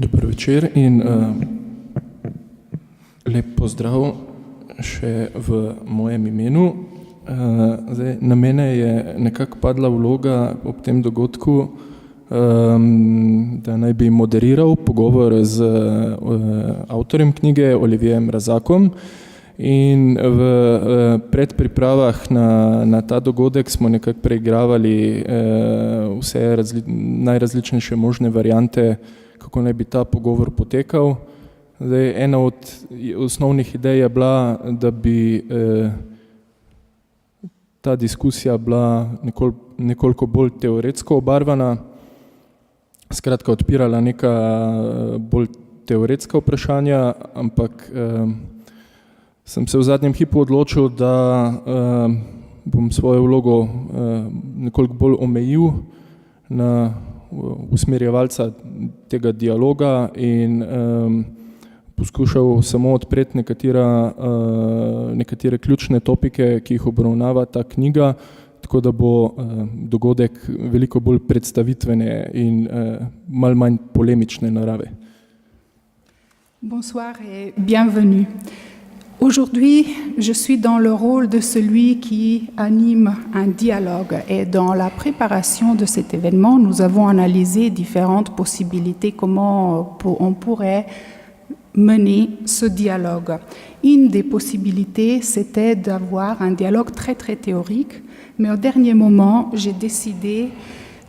Dober večer in lep pozdrav še v mojem imenu. Zdaj, na mene je nekako padla vloga ob tem dogodku, da naj bi moderiral pogovor z avtorjem knjige Olivierjem Razakom. In v predpripravah na ta dogodek smo nekako preigravali vse najrazličnejše možne variante, kako naj bi ta pogovor potekal. Zdaj, ena od osnovnih idej je bila, da bi ta diskusija bila nekoliko bolj teoretsko obarvana, skratka odpirala neka bolj teoretska vprašanja, ampak sem se v zadnjem hipu odločil, da bom svojo vlogo nekoliko bolj omejil na usmerjevalca tega dialoga in poskušal samo odpreti nekatere ključne topike, ki jih obravnava ta knjiga, tako da bo dogodek veliko bolj predstavitvene in malo manj polemične narave. Bonsoir et bienvenue. Aujourd'hui, je suis dans le rôle de celui qui anime un dialogue et dans la préparation de cet événement, nous avons analysé différentes possibilités, comment on pourrait mener ce dialogue. Une des possibilités, c'était d'avoir un dialogue très très théorique, mais au dernier moment, j'ai décidé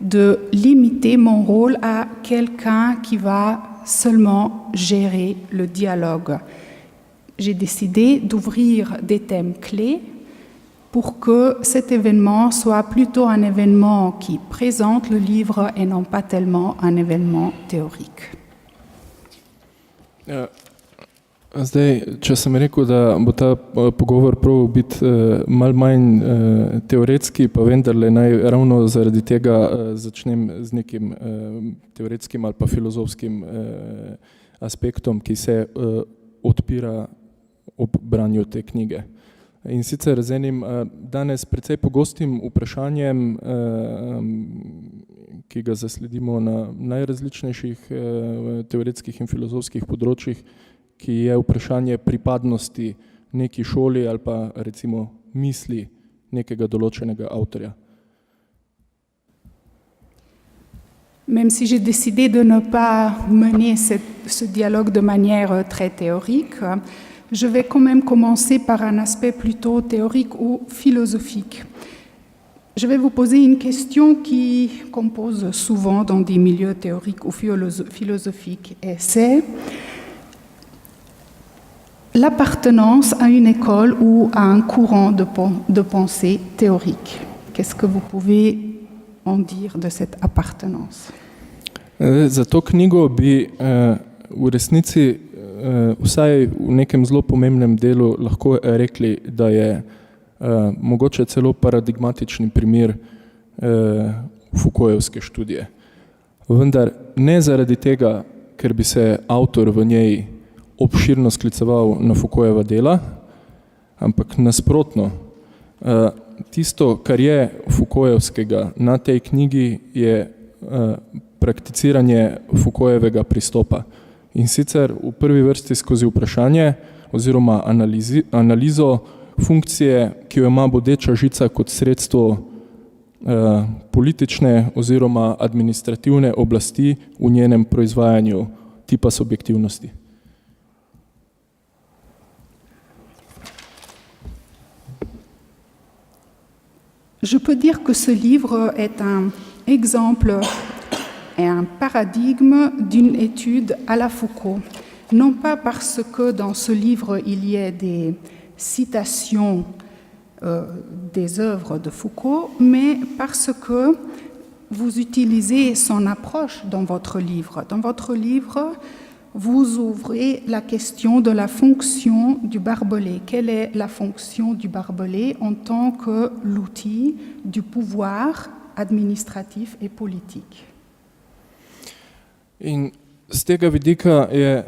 de limiter mon rôle à quelqu'un qui va seulement gérer le dialogue. J'ai décidé d'ouvrir des thèmes clés pour que cet événement soit plutôt un événement qui présente le livre et non pas tellement un événement théorique. Zdaj, če sem rekel, da bo ta pogovor prav biti malo manj teoretski, pa vendarle naj ravno zaradi tega začnem z nekim teoretskim ali pa filozofskim aspektom, ki se odpira ob branju te knjige. In sicer z enim danes precej pogostim vprašanjem, ki ga zasledimo na najrazličnejših teoretskih in filozofskih področjih, ki je vprašanje pripadnosti neki šoli ali pa recimo misli nekega določenega avtorja. Même si j'ai décidé de ne pas mener ce dialogue de manière très théorique, je vais quand même commencer par un aspect plutôt théorique ou philosophique. Je vais vous poser une question qu'on pose souvent dans des milieux théoriques ou philosophiques, et c'est l'appartenance à une école ou à un courant de pensée théorique. Qu'est-ce que vous pouvez en dire de cette appartenance? Za to knjigo bi v resnici vsaj v nekem zelo pomembnem delu lahko rekli, da je mogoče celo paradigmatični primer Foucaultove študije. Vendar ne zaradi tega, ker bi se avtor v njej obširno skliceval na Foucaultova dela, ampak nasprotno. Tisto, kar je Foucaultovskega na tej knjigi, je prakticiranje Foucaultovega pristopa. In sicer v prvi vrsti skozi vprašanje oziroma analizo funkcije, ki jo ima bodeča žica kot sredstvo politične oziroma administrativne oblasti v njenem proizvajanju tipa subjektivnosti. Je peux dire que ce livre est un exemple et un paradigme d'une étude à la Foucault. Non pas parce que dans ce livre il y ait des citations des œuvres de Foucault, mais parce que vous utilisez son approche dans votre livre. Dans votre livre, vous ouvrez la question de la fonction du barbelé. Quelle est la fonction du barbelé en tant que l'outil du pouvoir administratif et politique? In z tega vidika je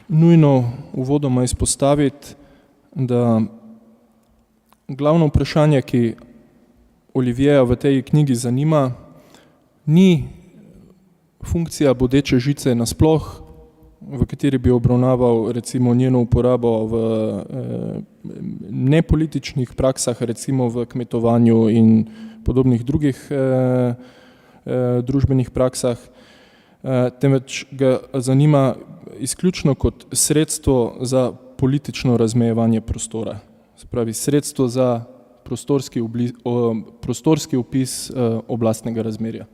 nujno uvodoma izpostaviti, da glavno vprašanje, ki Olivierja v tej knjigi zanima, ni funkcija bodeče žice nasploh, v kateri bi obravnaval recimo njeno uporabo v nepolitičnih praksah, recimo v kmetovanju in podobnih drugih družbenih praksah, temveč ga zanima izključno kot sredstvo za politično razmejevanje prostora. Se pravi, sredstvo za prostorski opis oblastnega razmerja.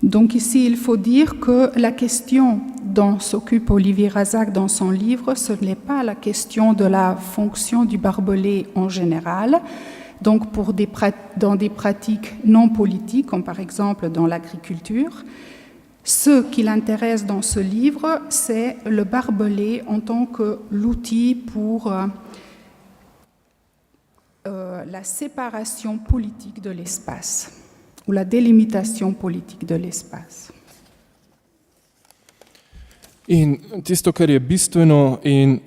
Donc ici, il faut dire que la question dont s'occupe Olivier Razak dans son livre, ce n'est pas la question de la fonction du barbelé en général, donc dans des pratiques non politiques, comme par exemple dans l'agriculture. Ce qui l'intéresse dans ce livre, c'est le barbelé en tant que l'outil pour la séparation politique de l'espace, ou la délimitation politique de l'espace. In tisto, kar je bistveno in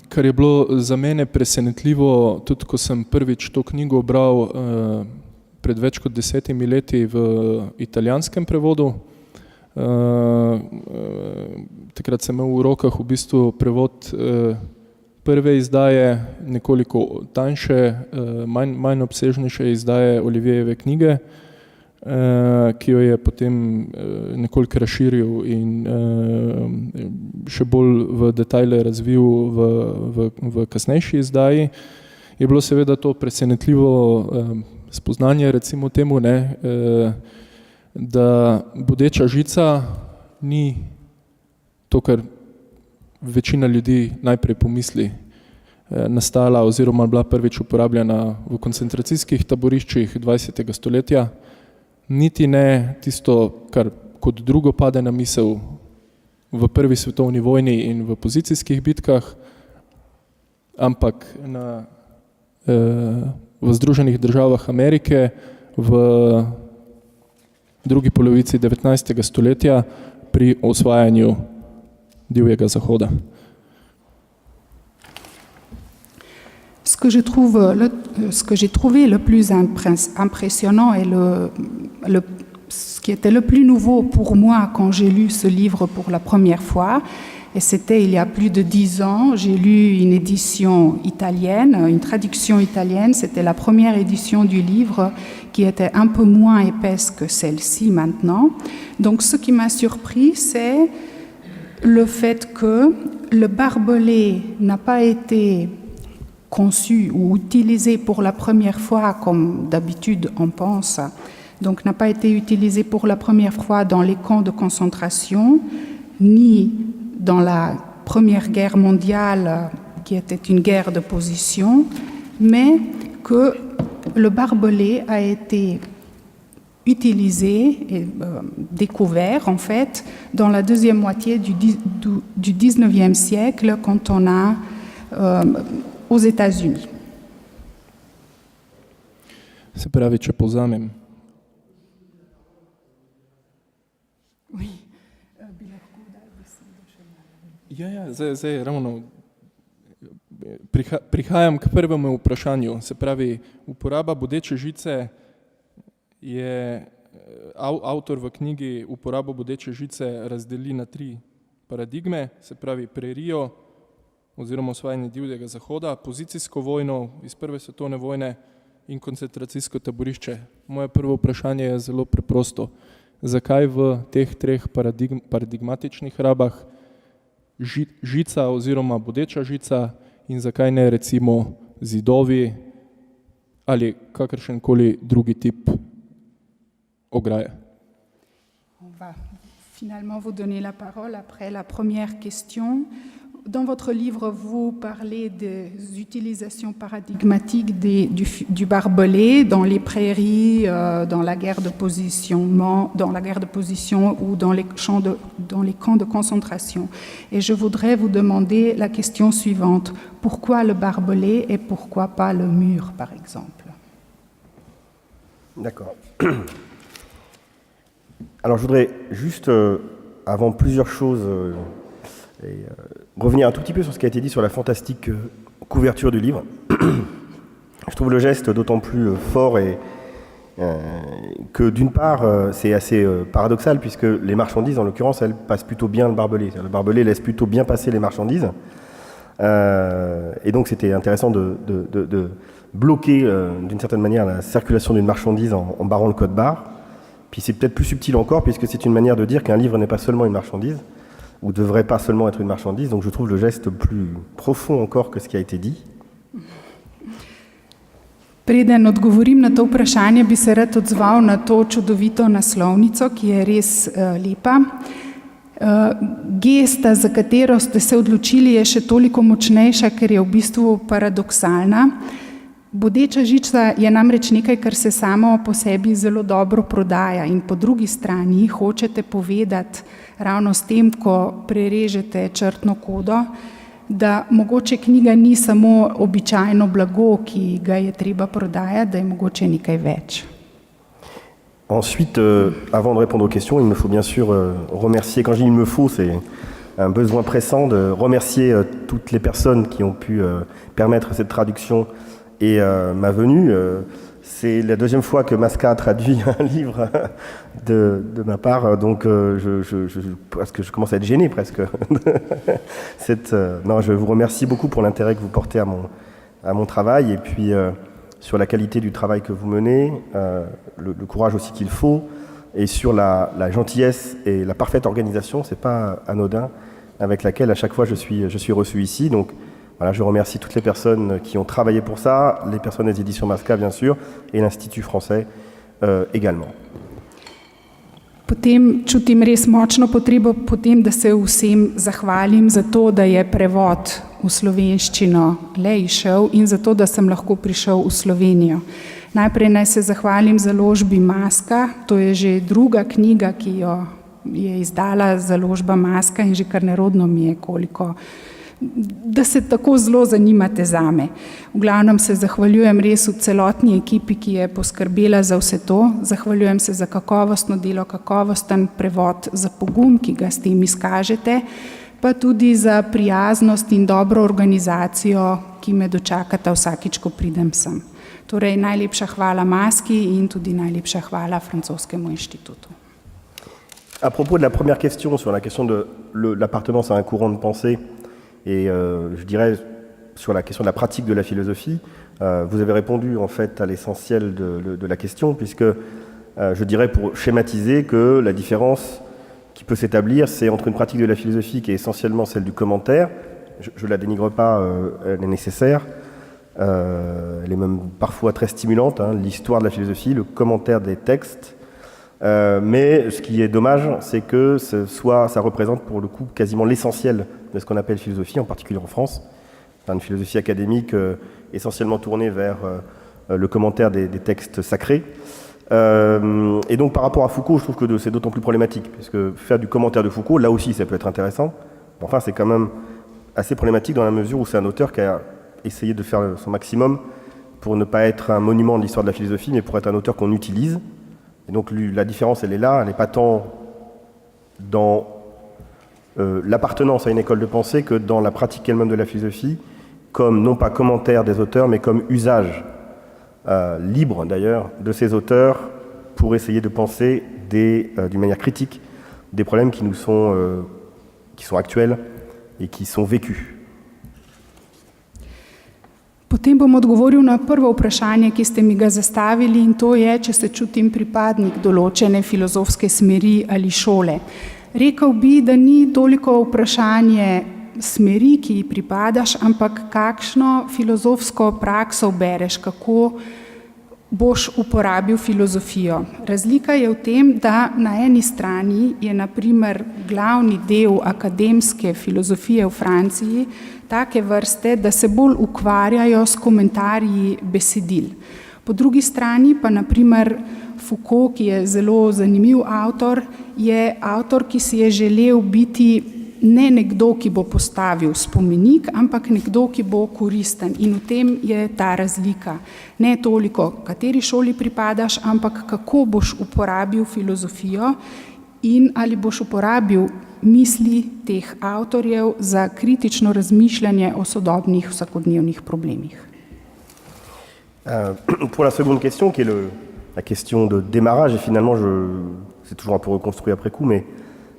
kar je bilo za mene presenetljivo, tudi ko sem prvič to knjigo bral pred več kot 10 leti v italijanskem prevodu. Takrat sem imel v rokah v bistvu prevod prve izdaje, nekoliko tanjše, manj obsežnejše izdaje Olivierjeve knjige, ki jo je potem nekoliko razširil in še bolj v detajle razvil v kasnejši izdaji. Je bilo seveda to presenetljivo spoznanje, recimo temu, da bodeča žica ni to, kar večina ljudi najprej pomisli, nastala oziroma bila prvič uporabljena v koncentracijskih taboriščih 20. stoletja, niti ne tisto, kar kot drugo pade na misel v prvi svetovni vojni in v pozicijskih bitkah, ampak v Združenih državah Amerike v drugi polovici 19. stoletja pri osvajanju divjega zahoda. Ce que j'ai trouvé le plus impressionnant et ce qui était le plus nouveau pour moi quand j'ai lu ce livre pour la première fois, et c'était il y a plus de 10 ans, j'ai lu une édition italienne, une traduction italienne, c'était la première édition du livre qui était un peu moins épaisse que celle-ci maintenant. Donc ce qui m'a surpris, c'est le fait que le barbelé n'a pas été conçu ou utilisé pour la première fois, comme d'habitude on pense, donc n'a pas été utilisé pour la première fois dans les camps de concentration, ni dans la Première Guerre mondiale, qui était une guerre de position, mais que le barbelé a été utilisé et découvert en fait dans la deuxième moitié du 19e siècle quand on a aux États-Unis. Se pravi, če povzamem. Ja, zdaj ravno prihajam k prvemu vprašanju. Se pravi, uporaba bodeče žice je, avtor v knjigi uporabo bodeče žice razdeli na 3 paradigme, se pravi prerijo oziroma osvajanje divjega zahoda, pozicijsko vojno iz prve svetovne vojne in koncentracijsko taborišče. Moje prvo vprašanje je zelo preprosto. Zakaj v teh 3 paradigmatičnih rabah žica oziroma bodeča žica in zakaj ne recimo zidovi ali kakršenkoli drugi tip ograje? On va finalement vous donner la parole après la première question. Dans votre livre, vous parlez des utilisations paradigmatiques du barbelé dans les prairies, dans la guerre de position ou dans les camps de concentration. Et je voudrais vous demander la question suivante. Pourquoi le barbelé et pourquoi pas le mur, par exemple? D'accord. Alors je voudrais juste, avant plusieurs choses, revenir un tout petit peu sur ce qui a été dit sur la fantastique couverture du livre. Je trouve le geste d'autant plus fort et que d'une part, c'est assez paradoxal, puisque les marchandises, en l'occurrence, elles passent plutôt bien le barbelé. Le barbelé laisse plutôt bien passer les marchandises. Et donc c'était intéressant de bloquer d'une certaine manière la circulation d'une marchandise en barrant le code barre. Puis c'est peut-être plus subtil encore, puisque c'est une manière de dire qu'un livre n'est pas seulement une marchandise, ou devrait pas seulement être une marchandise. Donc je trouve le geste plus profond encore que ce qui a été dit. Preden odgovorim na to vprašanje, bi se rad odzval na to čudovito naslovnico, ki je res lepa. Gesta, za katero ste se odločili, je še toliko močnejša, ker je v bistvu paradoksalna. Bodeča žica je namreč nekaj, kar se samo po sebi zelo dobro prodaja in po drugi strani hočete povedati ravno s tem, ko prerežete črtno kodo, da mogoče knjiga ni samo običajno blago, ki ga je treba prodajati, da je mogoče nekaj več. Ensuite, avant de répondre aux questions, il me faut bien sûr remercier, quand je dis il me faut, c'est un besoin pressant de remercier toutes les personnes qui ont pu permettre cette traduction et ma venue. C'est la deuxième fois que Masca a traduit un livre de ma part, donc parce que je commence à être gêné presque. Non, je vous remercie beaucoup pour l'intérêt que vous portez à mon travail et puis sur la qualité du travail que vous menez, le courage aussi qu'il faut, et sur la gentillesse et la parfaite organisation, c'est pas anodin, avec laquelle à chaque fois je suis reçu ici. Donc voilà, je remercie toutes les personnes qui ont travaillé pour ça, les personnes des éditions Masca bien sûr, et l'Institut français également. Potem čutim res močno potrebo potem, da se vsem zahvalim za to, da je prevod v slovenščino le išel in za to, da sem lahko prišel v Slovenijo. Najprej naj se zahvalim založbi Maska, to je že druga knjiga, ki jo je izdala založba Maska in že kar nerodno mi je, koliko, da se tako zelo zanimate zame. V glavnem se zahvaljujem res v celotni ekipi, ki je poskrbela za vse to. Zahvaljujem se za kakovostno delo, kakovosten prevod, za pogum, ki ga s tem izkažete, pa tudi za prijaznost in dobro organizacijo, ki me dočakata vsakič, ko pridem sem. Torej, najlepša hvala Maski in tudi najlepša hvala Francoskemu inštitutu. À propos de la première question, sur la question de l'appartenance à un courant de pensée, et je dirais sur la question de la pratique de la philosophie, vous avez répondu en fait à l'essentiel de la question, puisque je dirais pour schématiser que la différence qui peut s'établir, c'est entre une pratique de la philosophie qui est essentiellement celle du commentaire, je ne la dénigre pas, elle est nécessaire, elle est même parfois très stimulante, hein, l'histoire de la philosophie, le commentaire des textes, mais ce qui est dommage, c'est que ça représente pour le coup quasiment l'essentiel de ce qu'on appelle philosophie, en particulier en France, une philosophie académique essentiellement tournée vers le commentaire des textes sacrés. Et donc par rapport à Foucault, je trouve que c'est d'autant plus problématique, puisque faire du commentaire de Foucault, là aussi ça peut être intéressant, mais enfin c'est quand même assez problématique dans la mesure où c'est un auteur qui a essayé de faire son maximum pour ne pas être un monument de l'histoire de la philosophie, mais pour être un auteur qu'on utilise. Et donc la différence, elle est là, elle n'est pas tant dans l'appartenance à une école de pensée que dans la pratique elle-même de la philosophie, comme non pas commentaire des auteurs, mais comme usage libre d'ailleurs de ces auteurs pour essayer de penser d'une manière critique des problèmes qui sont actuels et qui sont vécus. Potem bom odgovoril na prvo vprašanje, ki ste mi ga zastavili, in to je, če se čutim pripadnik določene filozofske smeri ali šole. Rekel bi, da ni toliko vprašanje smeri, ki ji pripadaš, ampak kakšno filozofsko prakso bereš, kako boš uporabil filozofijo. Razlika je v tem, da na eni strani je na primer glavni del akademske filozofije v Franciji take vrste, da se bolj ukvarjajo s komentarji besedil. Po drugi strani pa na primer Foucault, ki je zelo zanimiv avtor, je avtor, ki si je želel biti ne nekdo, ki bo postavil spomenik, ampak nekdo, ki bo koristen. In v tem je ta razlika. Ne toliko, kateri šoli pripadaš, ampak kako boš uporabil filozofijo in ali boš uporabil misli teh avtorjev za kritično razmišljanje o sodobnih vsakodnevnih problemih. Pour la seconde question, qui est la question de démarrage, et finalement, c'est toujours un peu reconstruit après coup, mais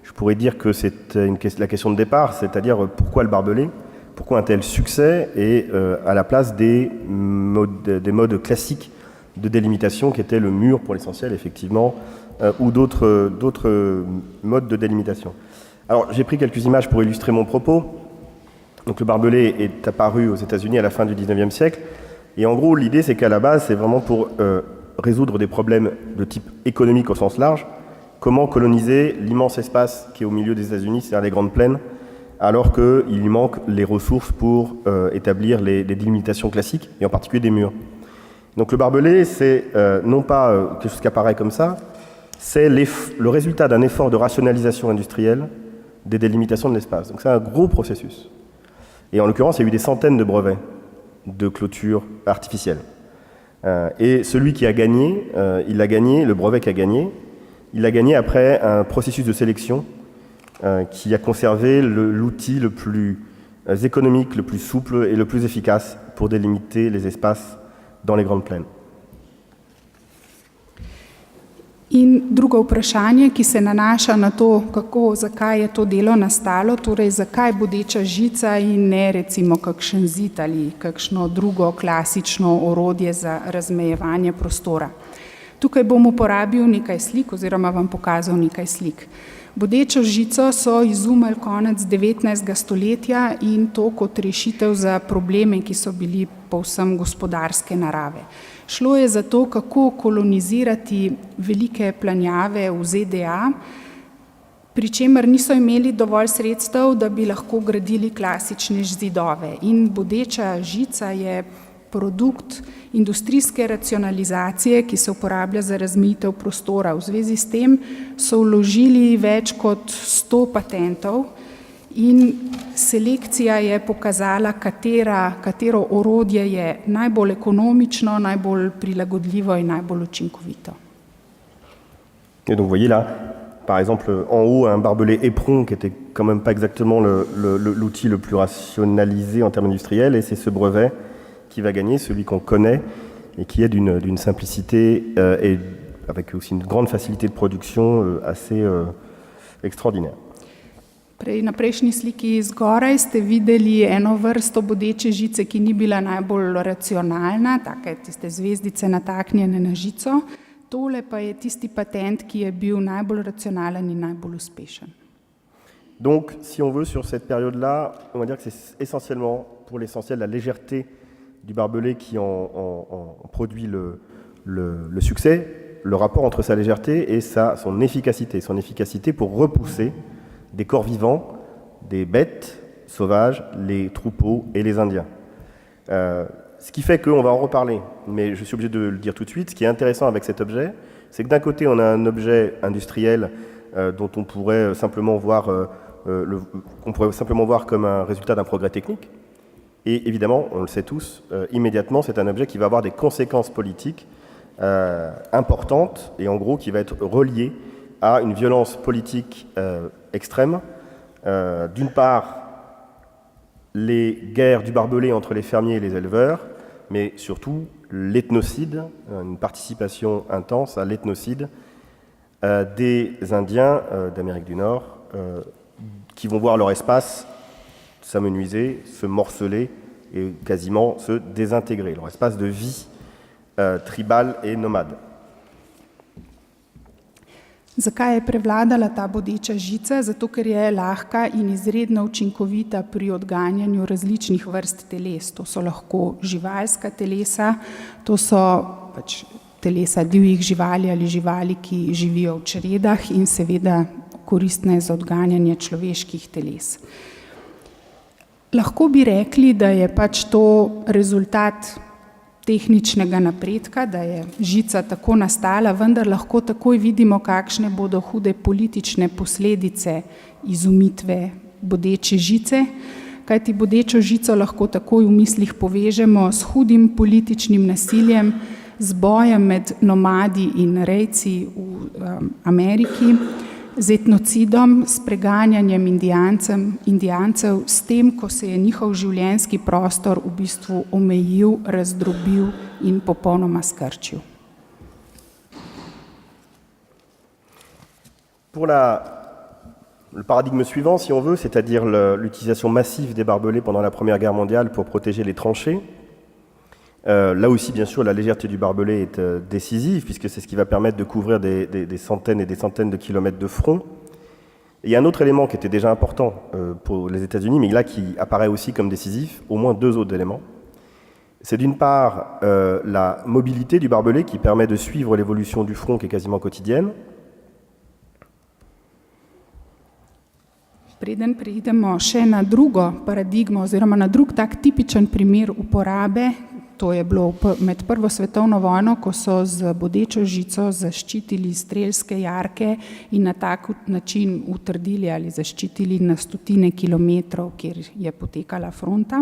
je pourrais dire que c'est la question de départ, c'est-à-dire pourquoi le barbelé, pourquoi un tel succès, et à la place des modes classiques de délimitation qui étaient le mur pour l'essentiel, effectivement, ou d'autres modes de délimitation. Alors, j'ai pris quelques images pour illustrer mon propos. Donc, le barbelé est apparu aux États-Unis à la fin du 19e siècle. Et en gros, l'idée, c'est qu'à la base, c'est vraiment pour résoudre des problèmes de type économique au sens large. Comment coloniser l'immense espace qui est au milieu des États-Unis, c'est-à-dire les grandes plaines, alors qu'il lui manque les ressources pour établir les délimitations classiques, et en particulier des murs. Donc, le barbelé, c'est non pas quelque chose qui apparaît comme ça, c'est le résultat d'un effort de rationalisation industrielle des délimitations de l'espace. Donc c'est un gros processus. Et en l'occurrence, il y a eu des centaines de brevets de clôture artificielle. Et celui qui a gagné, le brevet qui a gagné, il l'a gagné après un processus de sélection qui a conservé l'outil le plus économique, le plus souple et le plus efficace pour délimiter les espaces dans les grandes plaines. In drugo vprašanje, ki se nanaša na to, zakaj je to delo nastalo, torej zakaj bodeča žica in ne recimo kakšen zid ali kakšno drugo klasično orodje za razmejevanje prostora. Tukaj bom uporabil nekaj slik oziroma vam pokazal nekaj slik. Bodečo žico so izumili konec 19. stoletja in to kot rešitev za probleme, ki so bili povsem gospodarske narave. Šlo je za to, kako kolonizirati velike planjave v ZDA, pri čemer niso imeli dovolj sredstev, da bi lahko gradili klasične zidove. In bodeča žica je produkt industrijske racionalizacije, ki se uporablja za razmejitev prostora. V zvezi s tem so vložili več kot 100 patentov in selekcija je pokazala, katero orodje je najbolj ekonomično, najbolj prilagodljivo in najbolj učinkovito. Et donc vous voyez là, par exemple, en haut, un barbelé éperon qui était quand même pas exactement l'outil le plus rationalisé en termes industriels, et c'est ce brevet qui va gagner, celui qu'on connaît et qui est d'une simplicité et avec aussi une grande facilité de production assez extraordinaire. Na prejšnji sliki zgoraj ste videli eno vrsto bodeče žice, ki ni bila najbolj racionalna, take tiste zvezdice nataknjene na žico. Tole pa je tisti patent, ki je bil najbolj racionalen in najbolj uspešen. Donc, si on veut, sur cette période-là, on va dire que c'est essentiellement, pour l'essentiel, la légèreté du barbelé qui en produit le succès, le rapport entre sa légèreté et son efficacité pour repousser des corps vivants, des bêtes sauvages, les troupeaux et les Indiens. Ce qui fait qu'on va en reparler, mais je suis obligé de le dire tout de suite. Ce qui est intéressant avec cet objet, c'est que d'un côté, on a un objet industriel dont on pourrait simplement voir comme un résultat d'un progrès technique. Et évidemment, on le sait tous, immédiatement, c'est un objet qui va avoir des conséquences politiques importantes et en gros qui va être relié à une violence politique extrême. D'une part, les guerres du barbelé entre les fermiers et les éleveurs, mais surtout l'ethnocide, une participation intense à l'ethnocide des Indiens d'Amérique du Nord qui vont voir leur espace s'amenuiser, se morceler et quasiment se désintégrer, leur espace de vie tribale et nomade. Zakaj je prevladala ta bodeča žica? Zato, ker je lahka in izredno učinkovita pri odganjanju različnih vrst teles. To so lahko živalska telesa, to so telesa divjih živali ali živali, ki živijo v čredah in seveda koristne za odganjanje človeških teles. Lahko bi rekli, da je to rezultat tehničnega napredka, da je žica tako nastala, vendar lahko takoj vidimo, kakšne bodo hude politične posledice izumitve bodeče žice, kajti bodečo žico lahko takoj v mislih povežemo s hudim političnim nasiljem, z bojem med nomadi in rejci v Ameriki, z etnocidom, s preganjanjem indijancev, s tem, ko se je njihov življenjski prostor v bistvu omejil, razdrobil in popolnoma skrčil. Pour le paradigme suivant, si on veut, c'est-à-dire l'utilisation massive des barbelés pendant la Première Guerre mondiale pour protéger les tranchées, là aussi, bien sûr, la légèreté du barbelé est décisive, puisque c'est ce qui va permettre de couvrir des centaines et des centaines de kilomètres de front. Et il y a un autre élément qui était déjà important pour les États-Unis, mais là qui apparaît aussi comme décisif, au moins deux autres éléments. C'est d'une part la mobilité du barbelé qui permet de suivre l'évolution du front qui est quasiment quotidienne. Preden preidemo še na drugo paradigmo oziroma na drug tak tipičen primer uporabe, to je bilo med Prvo svetovno vojno, ko so z bodečo žico zaščitili strelske jarke in na tak način utrdili ali zaščitili na stotine kilometrov, kjer je potekala fronta.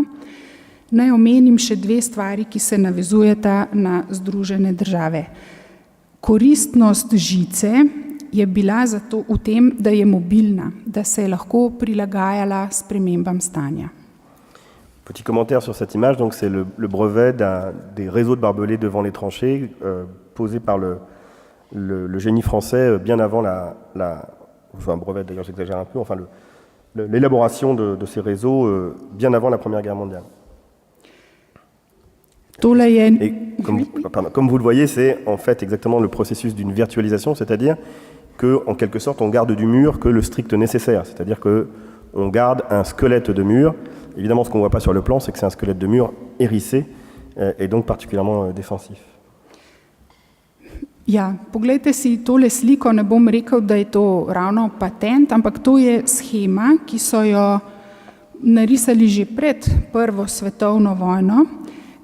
Naj omenim še dve stvari, ki se navezujeta na Združene države. Koristnost žice je bila zato v tem, da je mobilna, da se je lahko prilagajala spremembam stanja. Petit commentaire sur cette image, donc c'est le brevet des réseaux de barbelés devant les tranchées posé par le génie français bien avant enfin un brevet d'ailleurs j'exagère un peu, enfin l'élaboration de ces réseaux bien avant la Première Guerre mondiale. Et comme vous le voyez, c'est en fait exactement le processus d'une virtualisation, c'est-à-dire qu'en quelque sorte on garde du mur que le strict nécessaire, c'est-à-dire qu'on garde un squelette de mur. Évidemment, ce qu'on ne voit pas sur le plan, c'est que c'est un squelette de mur hérissé et donc particulièrement défensif. Ja, poglejte si tole sliko, ne bom rekel, da je to ravno patent, ampak to je shema, ki so jo narisali že pred Prvo svetovno vojno.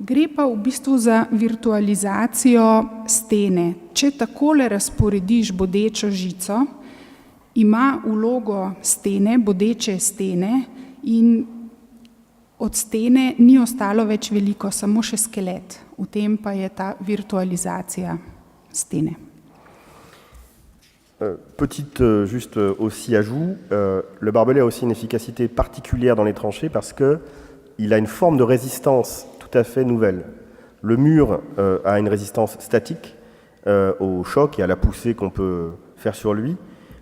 Gre pa v bistvu za virtualizacijo stene. Če takole razporediš bodečo žico, ima vlogo stene, bodeče stene in od stene ni ostalo več veliko, samo še skelet. V tem pa je ta virtualizacija stene. Petit juste aussi ajout, le barbelé a aussi une efficacité particulière dans les tranchées parce qu'il a une forme de résistance tout à fait nouvelle. Le mur a une résistance statique au choc et à la poussée qu'on peut faire sur lui.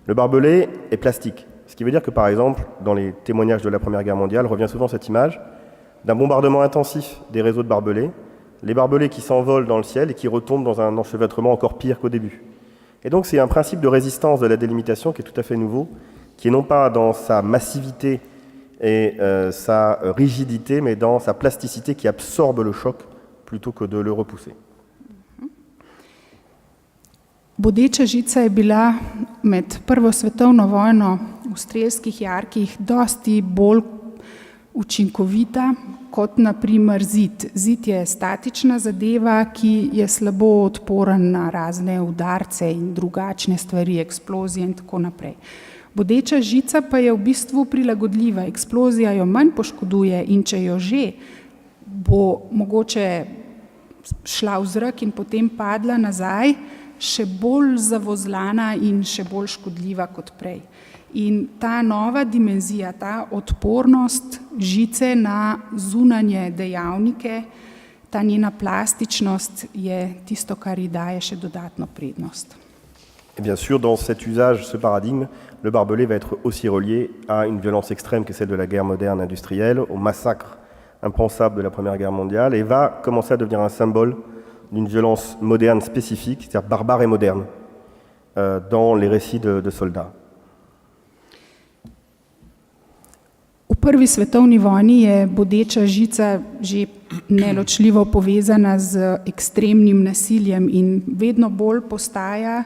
Le barbelé est plastique. Ce qui veut dire que, par exemple, dans les témoignages de la Première Guerre mondiale, revient souvent cette image d'un bombardement intensif des réseaux de barbelés, les barbelés qui s'envolent dans le ciel et qui retombent dans un enchevêtrement encore pire qu'au début. Et donc c'est un principe de résistance de la délimitation qui est tout à fait nouveau, qui est non pas dans sa massivité et sa rigidité, mais dans sa plasticité qui absorbe le choc plutôt que de le repousser. Bodeča žica je bila med Prvo svetovno vojno v strelskih jarkih dosti bolj učinkovita kot na primer zid. Zid je statična zadeva, ki je slabo odporen na razne udarce in drugačne stvari, eksplozije in tako naprej. Bodeča žica pa je v bistvu prilagodljiva, eksplozija jo manj poškoduje in če jo že bo mogoče šla v zrak in potem padla nazaj, še bolj zavozlana in še bolj škodljiva kot prej. In ta nova dimenzija, ta odpornost žice na zunanje dejavnike, ta njena plastičnost je tisto, kar ji daje še dodatno prednost. Et bien sûr, dans cet usage, ce paradigme, le barbelé va être aussi relié à une violence extrême qui est celle de la guerre moderne industrielle, au massacre impensable de la Première Guerre mondiale, et va commencer à devenir un symbole d'une violence moderne spécifique, c'est-à-dire barbare et moderne, dans les récits de soldats. V Prvi svetovni vojni je bodeča žica že neločljivo povezana z ekstremnim nasiljem in vedno bolj postaja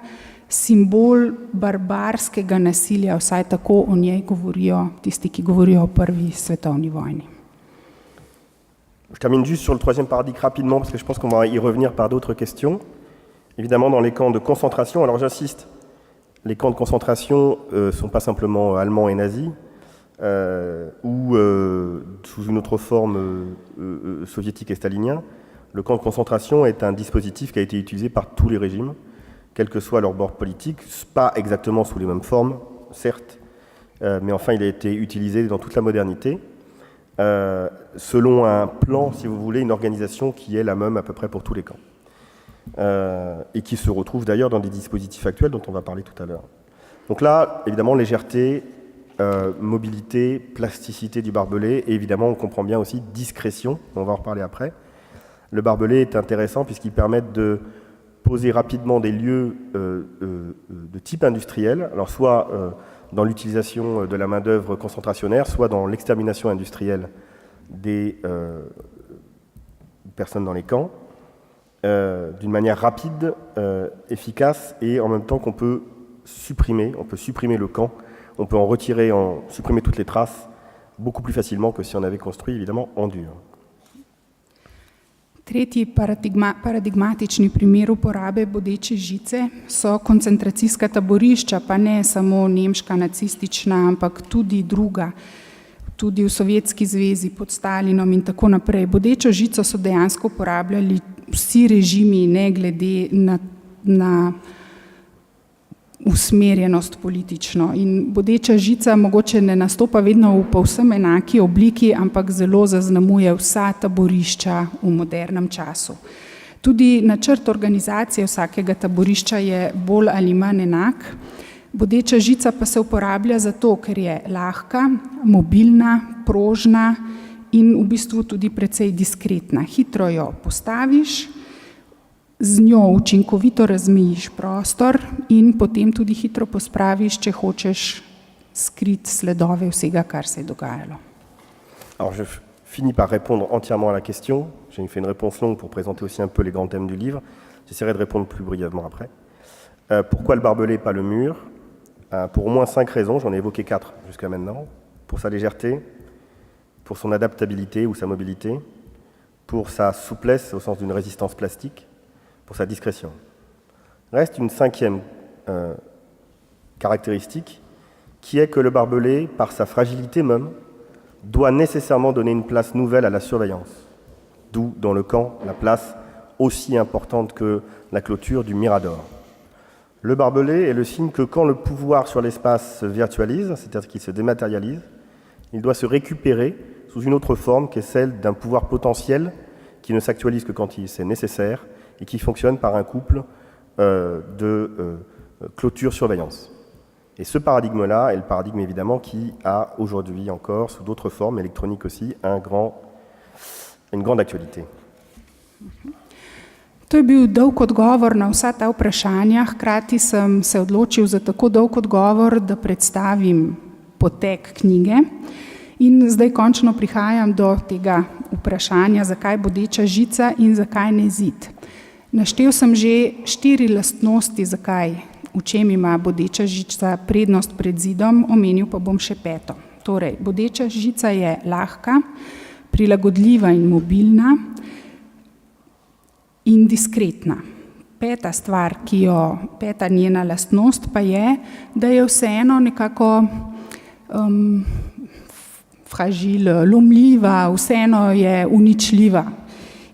simbol barbarskega nasilja, vsaj tako o njej govorijo tisti, ki govorijo o Prvi svetovni vojni. Je termine juste sur le troisième paradigme rapidement, parce que je pense qu'on va y revenir par d'autres questions. Évidemment, dans les camps de concentration, alors j'insiste, les camps de concentration ne sont pas simplement allemands et nazis, ou sous une autre forme soviétique et stalinien. Le camp de concentration est un dispositif qui a été utilisé par tous les régimes, quel que soit leur bord politique, pas exactement sous les mêmes formes, certes, mais enfin il a été utilisé dans toute la modernité. Selon un plan, si vous voulez, une organisation qui est la même à peu près pour tous les camps. Et qui se retrouve d'ailleurs dans des dispositifs actuels dont on va parler tout à l'heure. Donc là, évidemment, légèreté, mobilité, plasticité du barbelé, et évidemment, on comprend bien aussi discrétion, on va en reparler après. Le barbelé est intéressant puisqu'il permet de poser rapidement des lieux de type industriel, alors soit dans l'utilisation de la main-d'œuvre concentrationnaire, soit dans l'extermination industrielle des personnes dans les camps, d'une manière rapide, efficace, et en même temps qu'on peut supprimer le camp, on peut en retirer, supprimer toutes les traces beaucoup plus facilement que si on avait construit évidemment en dur. Tretji paradigmatični primer uporabe bodeče žice so koncentracijska taborišča, pa ne samo nemška nacistična, ampak tudi druga, tudi v Sovjetski zvezi pod Stalinom in tako naprej. Bodečo žico so dejansko uporabljali vsi režimi, ne glede na usmerjenost politično. In bodeča žica mogoče ne nastopa vedno v povsem enaki obliki, ampak zelo zaznamuje vsa taborišča v modernem času. Tudi načrt organizacije vsakega taborišča je bolj ali manj enak. Bodeča žica pa se uporablja zato, ker je lahka, mobilna, prožna in v bistvu tudi precej diskretna. Hitro jo postaviš, z njo učinkovito razmejiš prostor in potem tudi hitro pospraviš, če hočeš skriti sledove vsega, kar se je dogajalo. Alors je finis par répondre entièrement à la question. J'ai fait une réponse longue pour présenter aussi un peu les grands thèmes du livre. J'essaierai de répondre plus brièvement après. Pourquoi le barbelé, pas le mur? Pour au moins 5 raisons, j'en ai évoqué 4 jusqu'à maintenant. Pour sa légèreté, pour son adaptabilité ou sa mobilité, pour sa souplesse au sens d'une résistance plastique, pour sa discrétion. Reste une 5e caractéristique, qui est que le barbelé, par sa fragilité même, doit nécessairement donner une place nouvelle à la surveillance. D'où, dans le camp, la place aussi importante que la clôture du mirador. Le barbelé est le signe que quand le pouvoir sur l'espace se virtualise, c'est-à-dire qu'il se dématérialise, il doit se récupérer sous une autre forme qui est celle d'un pouvoir potentiel qui ne s'actualise que quand c'est nécessaire et qui fonctionne par un couple de clôture-surveillance. Et ce paradigme-là est le paradigme évidemment qui a aujourd'hui encore, sous d'autres formes, électroniques aussi, une grande actualité. To je bil dolg odgovor na vsa ta vprašanja, hkrati sem se odločil za tako dolg odgovor, da predstavim potek knjige. In zdaj končno prihajam do tega vprašanja, zakaj bodeča žica in zakaj ne zid. Naštel sem že 4 lastnosti, zakaj, v čem ima bodeča žica prednost pred zidom, omenil pa bom še 5. Torej, bodeča žica je lahka, prilagodljiva in mobilna in diskretna. 5. stvar, peta njena lastnost pa je, da je vseeno nekako fragil, lomljiva, vseeno je uničljiva.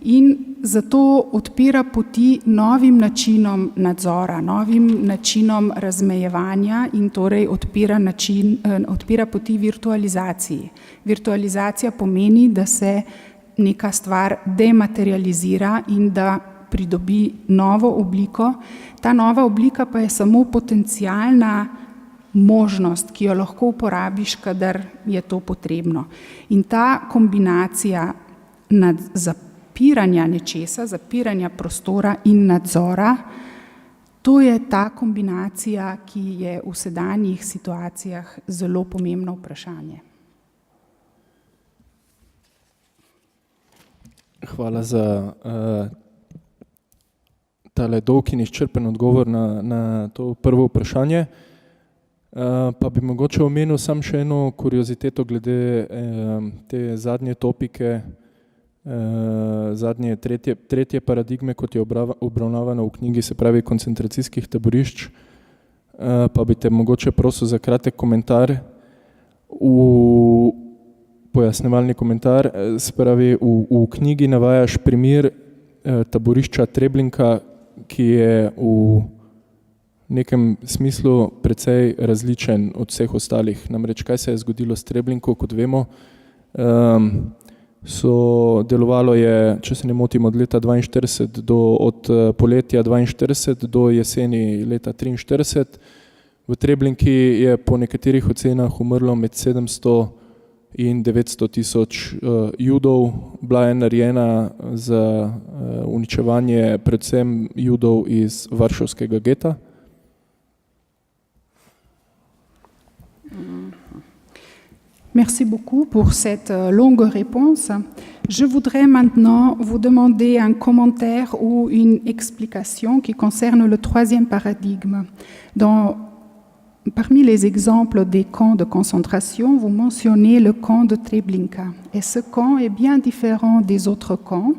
In zato odpira poti novim načinom nadzora, novim načinom razmejevanja in torej odpira poti virtualizaciji. Virtualizacija pomeni, da se neka stvar dematerializira in da pridobi novo obliko. Ta nova oblika pa je samo potencialna možnost, ki jo lahko uporabiš, kadar je to potrebno. In ta kombinacija zapiranja nečesa, zapiranja prostora in nadzora, to je ta kombinacija, ki je v sedanjih situacijah zelo pomembno vprašanje. Hvala za tale dolg in izčrpen odgovor na to prvo vprašanje. Pa bi mogoče omenil sam še eno kurioziteto glede te zadnje topike, zadnje tretje paradigme, kot je obravnavano v knjigi, se pravi koncentracijskih taborišč. Pa bi te mogoče prosil za kratek komentar, pojasnevalni komentar. Se pravi, v knjigi navajaš primer taborišča Treblinka, ki je v nekem smislu precej različen od vseh ostalih. Namreč, kaj se je zgodilo s Treblinko, kot vemo, delovalo je, če se ne motim, od leta 42 od poletja 42 do jeseni leta 43. V Treblinki je po nekaterih ocenah umrlo med 700 in 900 tisoč Judov. Bila je narejena za uničevanje predvsem Judov iz Varšavskega geta. Merci beaucoup pour cette longue réponse. Je voudrais maintenant vous demander un commentaire ou une explication qui concerne le troisième paradigme. Parmi les exemples des camps de concentration, vous mentionnez le camp de Treblinka. Et ce camp est bien différent des autres camps.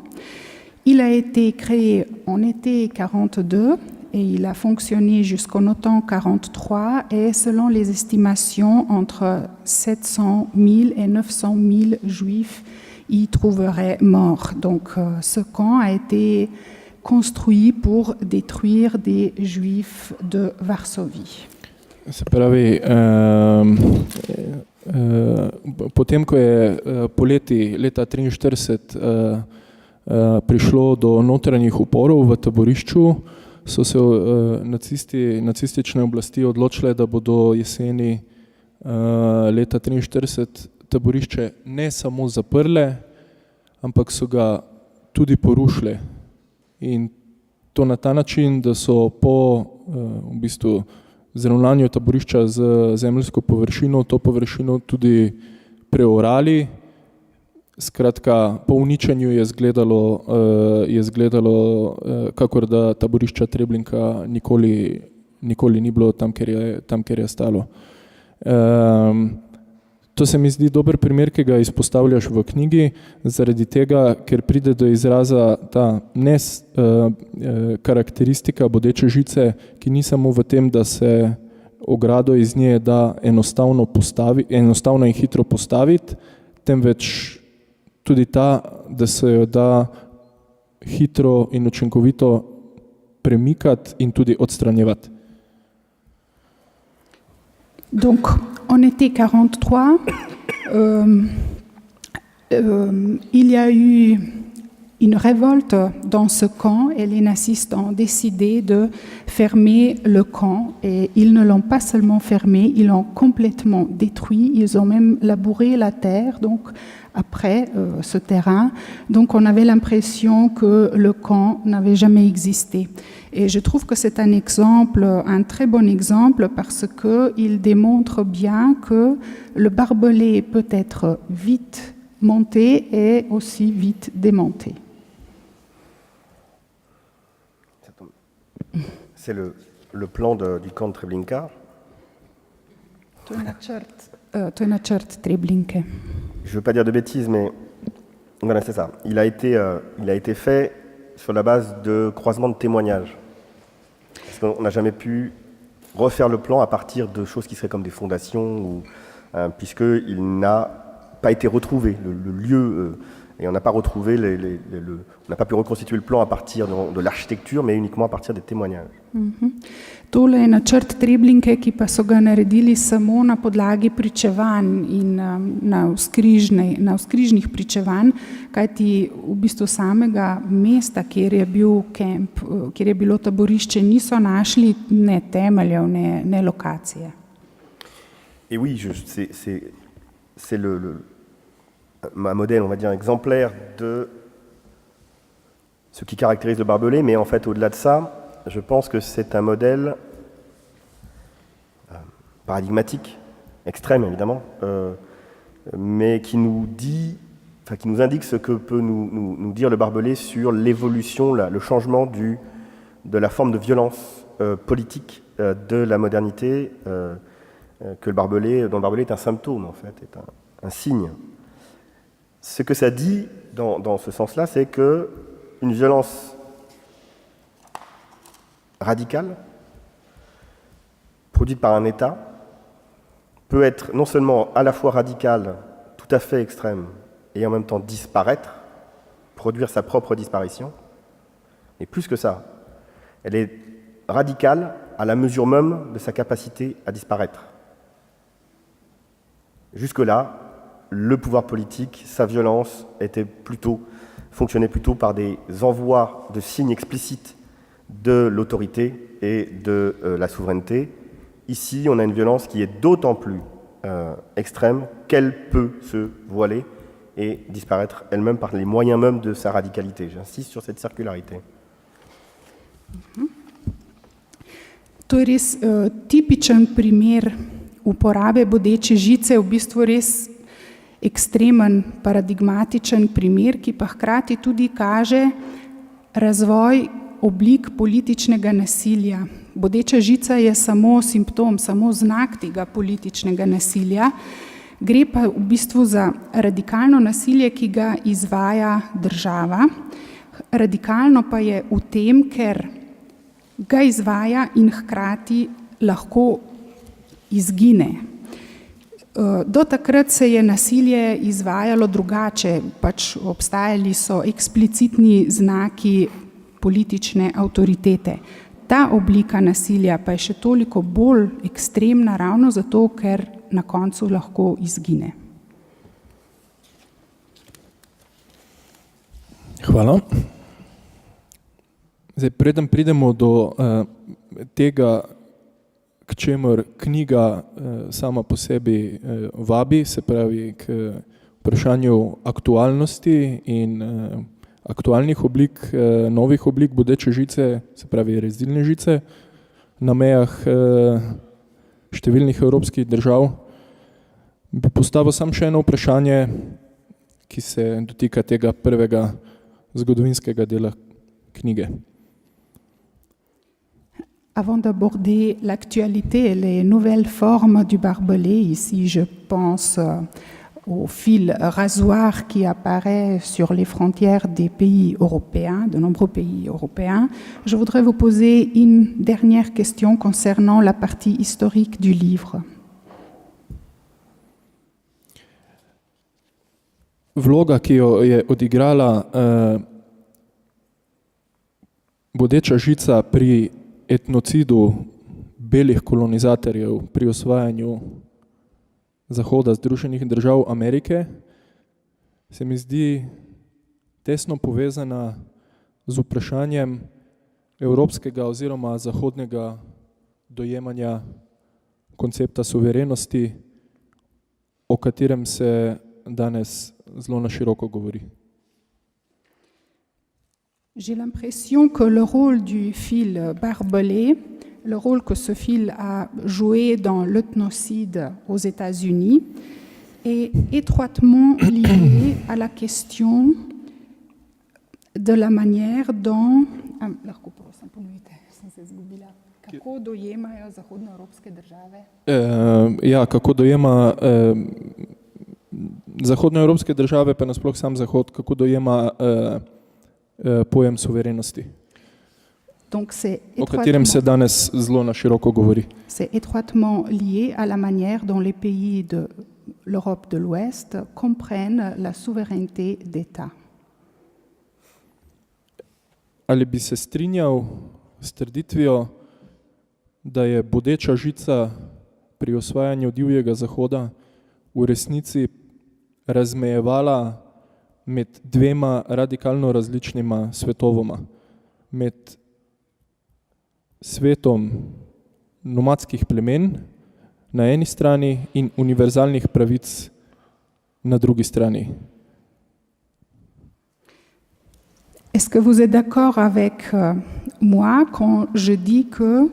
Il a été créé en été 1942 et il a fonctionné jusqu'en automne 1943 et selon les estimations, entre 700 000 et 900 000 juifs y trouveraient morts. Donc ce camp a été construit pour détruire des juifs de Varsovie. Se pravi, potem ko je poleti leta 1943 prišlo do notranjih uporov v taborišču, so se nacistične oblasti odločile, da bodo jeseni leta 1943 taborišče ne samo zaprle, ampak so ga tudi porušile. In to na ta način, da so po v bistvu zravnanju taborišča z zemeljsko površino to površino tudi preorali. Skratka, po uničenju je izgledalo kakor da taborišča Treblinka nikoli ni bilo tam, kjer je stalo. To se mi zdi dober primer, ki ga izpostavljaš v knjigi, zaradi tega, ker pride do izraza ta karakteristika bodeče žice, ki ni samo v tem, da se ogrado iz nje da enostavno in hitro postaviti, temveč tudi ta, da se jo da hitro in učinkovito premikati in tudi odstranjevati. Donc, en été 1943, il y a eu une révolte dans ce camp et les nazistes ont décidé de fermer le camp. Et ils ne l'ont pas seulement fermé, ils l'ont complètement détruit. Ils ont même labouré la terre, donc après ce terrain. Donc on avait l'impression que le camp n'avait jamais existé. Et je trouve que c'est un exemple, un très bon exemple, parce qu'il démontre bien que le barbelé peut être vite monté et aussi vite démonté. C'est le plan du camp de Treblinka. To je načrt Treblinke. Je ne veux pas dire de bêtises, mais voilà, c'est ça. Il a été fait sur la base de croisements de témoignages. Parce qu'on n'a jamais pu refaire le plan à partir de choses qui seraient comme des fondations, puisqu'il n'a pas été retrouvé, le lieu, et on n'a pas retrouvé, on n'a pas pu reconstituer le plan à partir de l'architecture, mais uniquement à partir des témoignages. Tole je načrt Treblinke, ki pa so ga naredili samo na podlagi pričevanj in na vzkrižnih pričevanj, kajti v bistvu samega mesta, kjer je bil kamp, kjer je bilo taborišče, niso našli ne temeljev, ne lokacije. Et oui, c'est un modèle, on va dire, exemplaire de ce qui caractérise le barbelé, mais en fait, au-delà de ça, je pense que c'est un modèle paradigmatique, extrême évidemment, mais qui nous indique ce que peut nous dire le barbelé sur l'évolution, le changement de la forme de violence politique de la modernité, dont le barbelé est un symptôme en fait, est un signe. Ce que ça dit dans ce sens-là, c'est qu'une violence radicale, produite par un État, peut être non seulement à la fois radicale, tout à fait extrême, et en même temps disparaître, produire sa propre disparition, mais plus que ça, elle est radicale à la mesure même de sa capacité à disparaître. Jusque-là, le pouvoir politique, sa violence, fonctionnait plutôt par des envois de signes explicites de l'autorité et de la souveraineté. ici, on a une violence qui est d'autant plus extrême qu'elle peut se voiler et disparaître elle-même par les moyens même de sa radicalité. J'insiste sur cette circularité. To je res tipičen primer uporabe bodeče žice, v bistvu res ekstremen, paradigmatičen primer, ki pa hkrati tudi kaže razvoj oblik političnega nasilja. Bodeča žica je samo simptom, samo znak tega političnega nasilja. Gre pa v bistvu za radikalno nasilje, ki ga izvaja država. Radikalno pa je v tem, ker ga izvaja in hkrati lahko izgine. Do takrat se je nasilje izvajalo drugače, pač obstajali so eksplicitni znaki politične avtoritete. Ta oblika nasilja pa je še toliko bolj ekstremna ravno zato, ker na koncu lahko izgine. Hvala. Zdaj, preden pridemo do tega, k čemer knjiga sama po sebi vabi, se pravi k vprašanju aktualnosti in aktualnih oblik, novih oblik bodeče žice, se pravi rezilne žice, na mejah številnih evropskih držav, bi postavil samo še eno vprašanje, ki se dotika tega prvega zgodovinskega dela knjige. Avant d'aborder l'actualité et les nouvelles formes du barbelé, ici je pense au fil rasoir qui apparaît sur les frontières des pays européens, de nombreux pays européens, je voudrais vous poser une dernière question concernant la partie historique du livre. Vloga, ki jo je odigrala bodeča žica pri etnocidu belih kolonizatorjev pri osvajanju Zahoda Združenih držav Amerike, se mi zdi tesno povezana z vprašanjem evropskega oziroma zahodnega dojemanja koncepta suverenosti, o katerem se danes zelo na široko govori. J'ai l'impression que le rôle du fil barbelé, le rôle que ce fil a joué dans l'ethnocide aux États-Unis, est étroitement lié à la question de la manière dont... Kako dojemajo zahodnoevropske države? Kako dojema zahodnoevropske države, pa nasploh sam Zahod, kako dojema pojem suverenosti, o katerem se danes zelo na široko govori. C'est étroitement lié à la manière dont les pays de l'Europe de l'Ouest comprennent la souveraineté d'État. Ali bi se strinjal s trditvijo, da je bodeča žica pri osvajanju divjega Zahoda v resnici razmejevala med dvema radikalno različnima svetovoma, med svetom nomadskih plemen na eni strani in univerzalnih pravic na drugi strani? Est-ce que vous êtes d'accord avec moi quand je dis que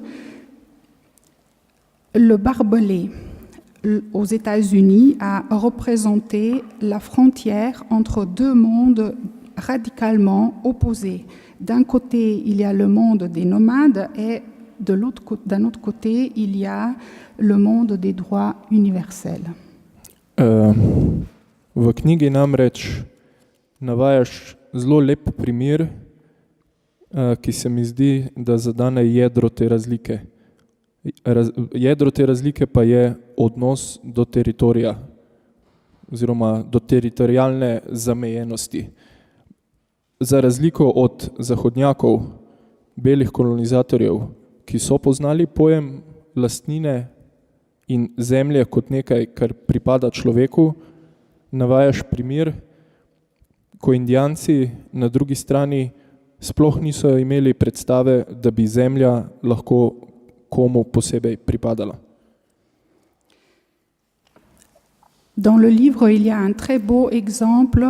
le barbelé aux États-Unis a représenté la frontière entre deux mondes radicalement opposés. D'un côté, il y a le monde des nomades et d'un autre côté, il y a le monde des droits universels. V knjigi namreč navajaš zelo lep primer, ki se mi zdi, da zadane jedro te razlike. Jedro te razlike pa je odnos do teritorija oziroma do teritorijalne zamejenosti. Za razliko od zahodnjakov, belih kolonizatorjev, ki so poznali pojem lastnine in zemlje kot nekaj, kar pripada človeku, navajaš primer, ko Indijanci na drugi strani sploh niso imeli predstave, da bi zemlja lahko komu posebej pripadala. Dans le livre, il y a un très beau exemple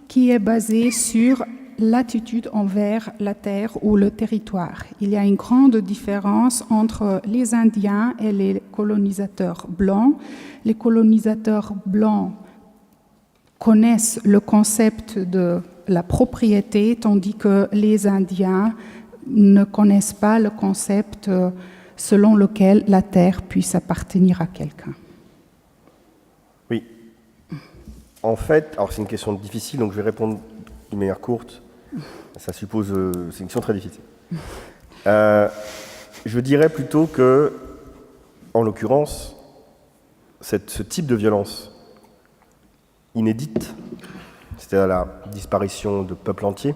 qui est basé sur l'attitude envers la terre ou le territoire. Il y a une grande différence entre les Indiens et les colonisateurs blancs. Les colonisateurs blancs connaissent le concept de la propriété, tandis que les Indiens ne connaissent pas le concept selon lequel la terre puisse appartenir à quelqu'un. Oui. En fait, alors c'est une question difficile, donc je vais répondre d'une manière courte. Ça suppose, c'est une question très difficile. Je dirais plutôt que, en l'occurrence, ce type de violence inédite, c'est-à-dire la disparition de peuples entiers,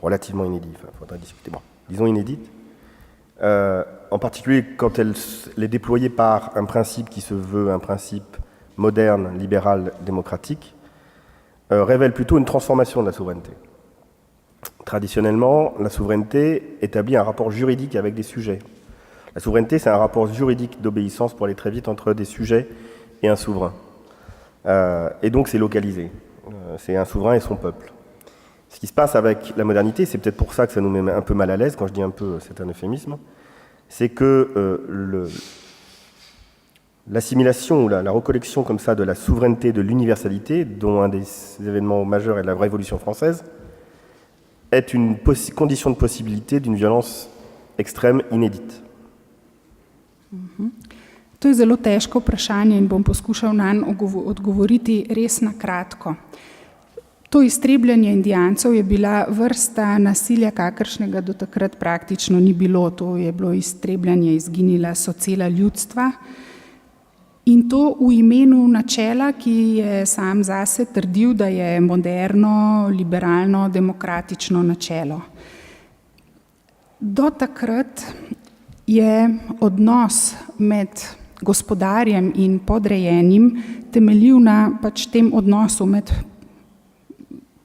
relativement inédite, il faudrait discuter, bon, disons inédite, en particulier quand elle est déployée par un principe qui se veut un principe moderne, libéral, démocratique, révèle plutôt une transformation de la souveraineté. Traditionnellement, la souveraineté établit un rapport juridique avec des sujets. La souveraineté, c'est un rapport juridique d'obéissance, pour aller très vite, entre des sujets et un souverain. Et donc, c'est localisé. C'est un souverain et son peuple. Ce qui se passe avec la modernité, c'est peut-être pour ça que ça nous met un peu mal à l'aise, quand je dis un peu, c'est un euphémisme, c'est que l'assimilation ou la recollection comme ça de la souveraineté, de l'universalité, dont un des événements majeurs est la Révolution française, est une condition de possibilité d'une violence extrême inédite. To je zelo težko vprašanje in bom poskušal nanj odgovoriti res na kratko. To iztrebljanje Indijancev je bila vrsta nasilja, kakršnega do takrat praktično ni bilo. To je bilo iztrebljanje, izginila so cela ljudstva. In to v imenu načela, ki je sam zase trdil, da je moderno, liberalno, demokratično načelo. Do takrat je odnos med gospodarjem in podrejenim temeljil na tem odnosu med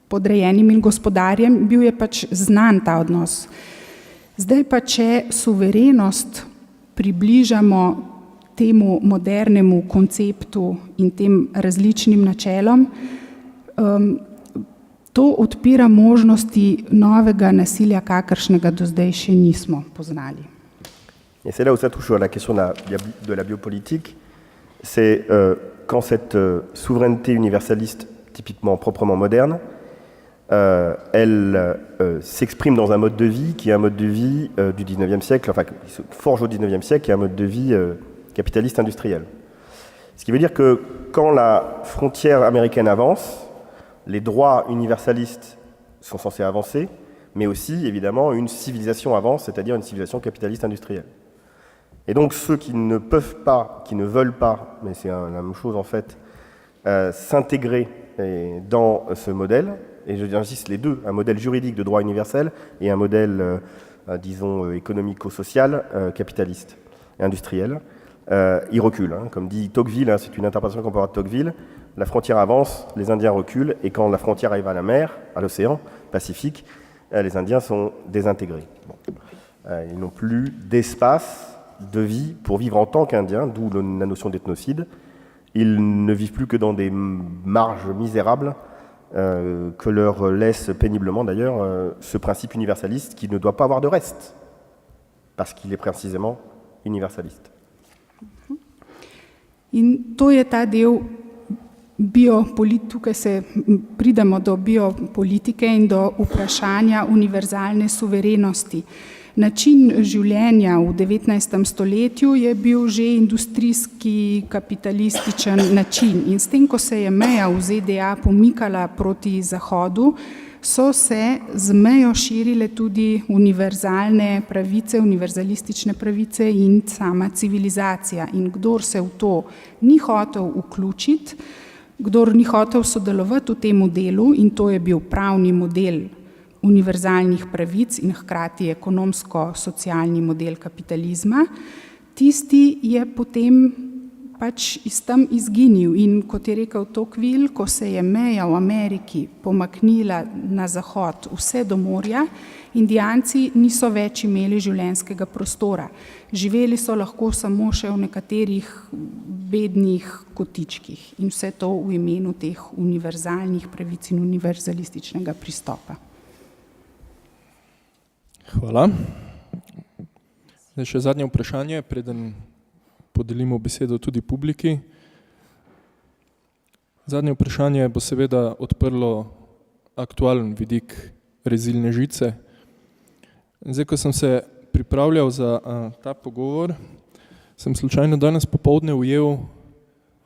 podrejenim in gospodarjem, bil je znan ta odnos. Zdaj pa, če suverenost približamo temu modernemu konceptu in tem različnim načelom, to odpira možnosti novega nasilja, kakršnega do zdaj še nismo poznali. Et c'est là où ça touche à la question de la biopolitique, c'est quand cette souveraineté universaliste typiquement proprement moderne, elle s'exprime dans un mode de vie qui est un mode de vie du 19e siècle, enfin qui se forge au 19e siècle, qui est un mode de vie capitaliste industriel. Ce qui veut dire que quand la frontière américaine avance, les droits universalistes sont censés avancer, mais aussi évidemment une civilisation avance, c'est-à-dire une civilisation capitaliste industrielle. Et donc ceux qui ne peuvent pas, qui ne veulent pas, mais c'est la même chose en fait, s'intégrer dans ce modèle, et j'insiste les deux, un modèle juridique de droit universel et un modèle, disons, économico-social, capitaliste et industriel, ils reculent. Comme dit Tocqueville, c'est une interprétation qu'on peut avoir de Tocqueville, la frontière avance, les Indiens reculent, et quand la frontière arrive à la mer, à l'océan Pacifique, les Indiens sont désintégrés. Bon. Ils n'ont plus d'espace de vie pour vivre en tant qu'Indiens, d'où la notion d'ethnocide. Ils ne vivent plus que dans des marges misérables que leur laisse péniblement d'ailleurs ce principe universaliste qui ne doit pas avoir de reste, parce qu'il est précisément universaliste. In to je ta del tukaj se pridemo do biopolitike in do vprašanja univerzalne suverenosti. Način življenja v 19. stoletju je bil že industrijski kapitalističen način in s tem, ko se je meja v ZDA pomikala proti zahodu, so se z mejo širile tudi univerzalne pravice, univerzalistične pravice in sama civilizacija. In kdor se v to ni hotel vključiti, kdor ni hotel sodelovati v tem modelu, in to je bil pravni model univerzalnih pravic in hkrati ekonomsko-socialni model kapitalizma, tisti je potem pač tam izginil. In kot je rekel Tocqueville, ko se je meja v Ameriki pomaknila na zahod vse do morja, Indijanci niso več imeli življenjskega prostora. Živeli so lahko samo še v nekaterih bednih kotičkih in vse to v imenu teh univerzalnih pravic in univerzalističnega pristopa. Hvala. Zdaj še zadnje vprašanje, preden podelimo besedo tudi publiki. Zadnje vprašanje bo seveda odprlo aktualen vidik rezilne žice. Zdaj, ko sem se pripravljal za ta pogovor, sem slučajno danes popoldne ujel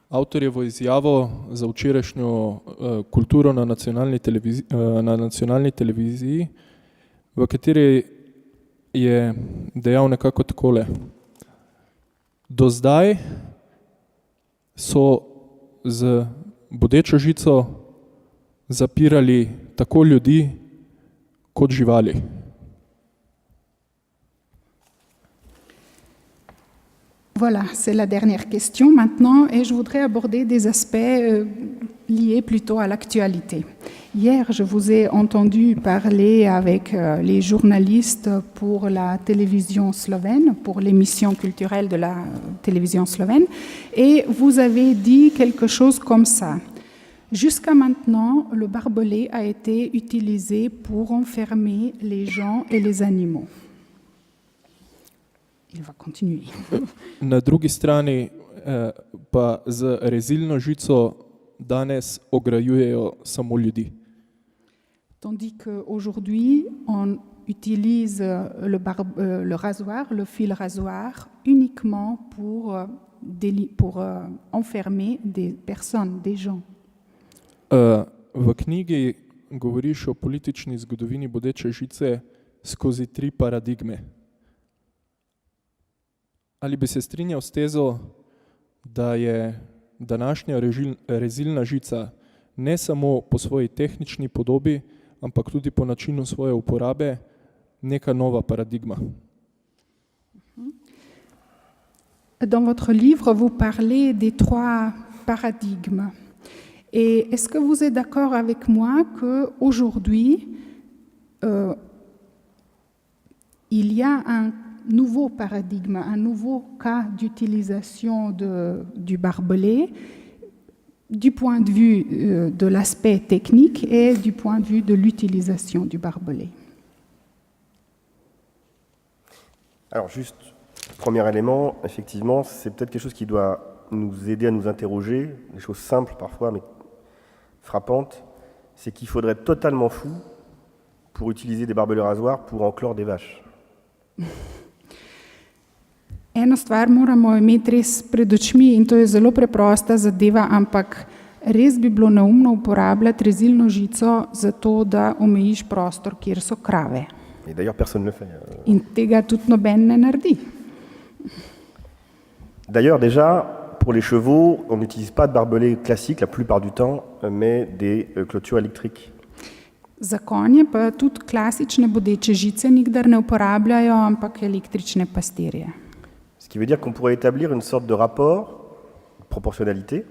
avtorjevo izjavo za včerajšnjo kulturo na nacionalni televiziji, v kateri je dejal nekako takole. Do zdaj so z bodečo žico zapirali tako ljudi kot živali. Voilà, c'est la dernière question maintenant et je voudrais aborder des aspects liés plutôt à l'actualité. Hier, je vous ai entendu parler avec les journalistes pour la télévision slovène, pour l'émission culturelle de la télévision slovène, et vous avez dit quelque chose comme ça. Jusqu'à maintenant, le barbelé a été utilisé pour enfermer les gens et les animaux. Il va continuer. Na drugi strani pa z rezilno žico danes ograjujejo samo ljudi. Tandis qu'aujourd'hui, on utilise le rasoir, le fil rasoir, uniquement pour enfermer des personnes, des gens. V knjigi govoriš o politični zgodovini bodeče žice skozi 3 paradigme. Ali bi se strinjal s tezo, da je današnja rezilna žica ne samo po svoji tehnični podobi, ampak tudi po načinu svoje uporabe neka nova paradigma? Dans votre livre, vous parlez des 3 paradigmes. Et est-ce que vous êtes d'accord avec moi qu'aujourd'hui, il y a un nouveau paradigme, un nouveau cas d'utilisation du barbelé du point de vue de l'aspect technique et du point de vue de l'utilisation du barbelé? Alors juste, premier élément, effectivement, c'est peut-être quelque chose qui doit nous aider à nous interroger, des choses simples parfois, mais frappantes, c'est qu'il faudrait être totalement fou pour utiliser des barbelés rasoirs pour enclore des vaches. Eno stvar moramo imeti res pred očmi in to je zelo preprosta zadeva, ampak res bi bilo neumno uporabljati rezilno žico za to, da omejiš prostor, kjer so krave. Et d'ailleurs, personne ne le fait. In tega tudi noben ne naredi. D'ailleurs, déjà, pour les chevaux, on n'utilise pas de barbelés classiques la plupart du temps, mais des clôtures électriques. Za konje pa tudi klasične bodeče žice nikdar ne uporabljajo, ampak električne pastirje. Ce qui veut dire qu'on pourrait établir une sorte de rapport, proportionnalité,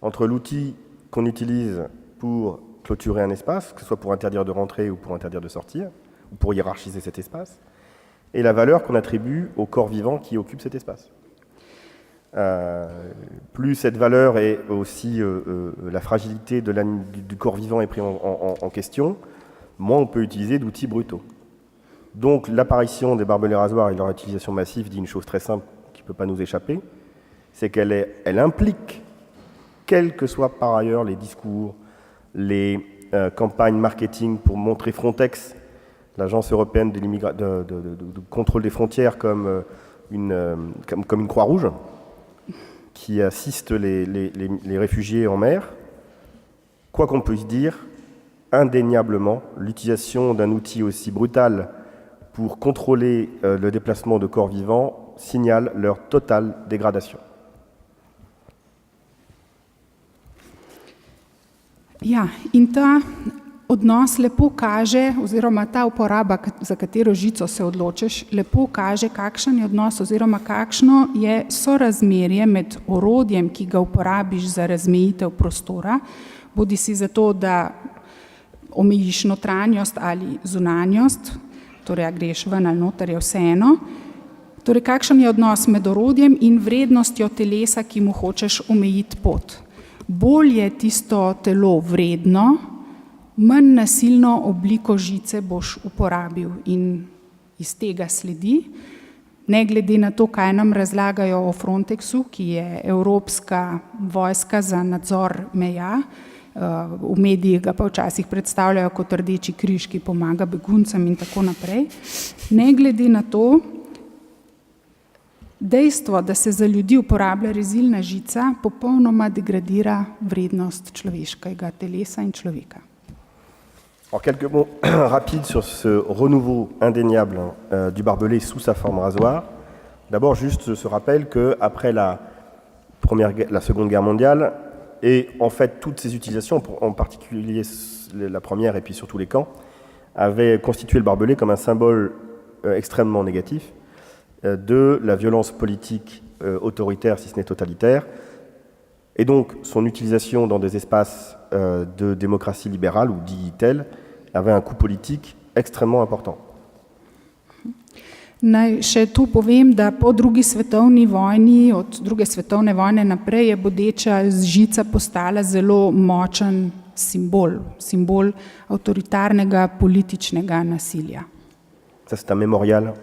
entre l'outil qu'on utilise pour clôturer un espace, que ce soit pour interdire de rentrer ou pour interdire de sortir, ou pour hiérarchiser cet espace, et la valeur qu'on attribue au corps vivant qui occupe cet espace. Plus cette valeur et aussi la fragilité du corps vivant est prise en question, moins on peut utiliser d'outils brutaux. Donc l'apparition des barbelés rasoirs et leur utilisation massive dit une chose très simple qui ne peut pas nous échapper, c'est qu'elle implique, quels que soient par ailleurs les discours, les campagnes marketing pour montrer Frontex, l'agence européenne de contrôle des frontières, comme une Croix-Rouge, qui assiste les réfugiés en mer, quoi qu'on puisse dire, indéniablement, l'utilisation d'un outil aussi brutal pour contrôler le déplacement de corps vivants signale leur totale dégradation. Ja, in ta odnos lepo kaže, oziroma ta uporaba, za katero žico se odločiš, lepo kaže, kakšen je odnos oziroma kakšno je sorazmerje med orodjem, ki ga uporabiš za razmejitev prostora, bodi si zato, da omejiš notranjost ali zunanjost, torej a greš ven ali noter, je vseeno. Torej, kakšen je odnos med orodjem in vrednostjo telesa, ki mu hočeš omejiti pot. Bolj je tisto telo vredno, manj nasilno obliko žice boš uporabil in iz tega sledi, ne glede na to, kaj nam razlagajo o Frontexu, ki je evropska vojska za nadzor meja, v medijih ga pa včasih predstavljajo kot Rdeči križ, ki pomaga beguncem in tako naprej. Ne glede na to, dejstvo, da se za ljudi uporablja rezilna žica, popolnoma degradira vrednost človeškega telesa in človeka. Alors, quelques mots rapides sur ce renouveau indéniable du barbelé sous sa forme rasoir. D'abord, juste ce rappel qu'après la Seconde Guerre mondiale, et en fait toutes ces utilisations, en particulier la première et puis surtout les camps, avaient constitué le barbelé comme un symbole extrêmement négatif de la violence politique autoritaire, si ce n'est totalitaire, et donc son utilisation dans des espaces de démocratie libérale ou dit telle avait un coût politique extrêmement important. Naj še tu povem, da po drugi svetovni vojni, od druge svetovne vojne naprej, je bodeča žica postala zelo močen simbol avtoritarnega političnega nasilja. Ça, c'est un mémorial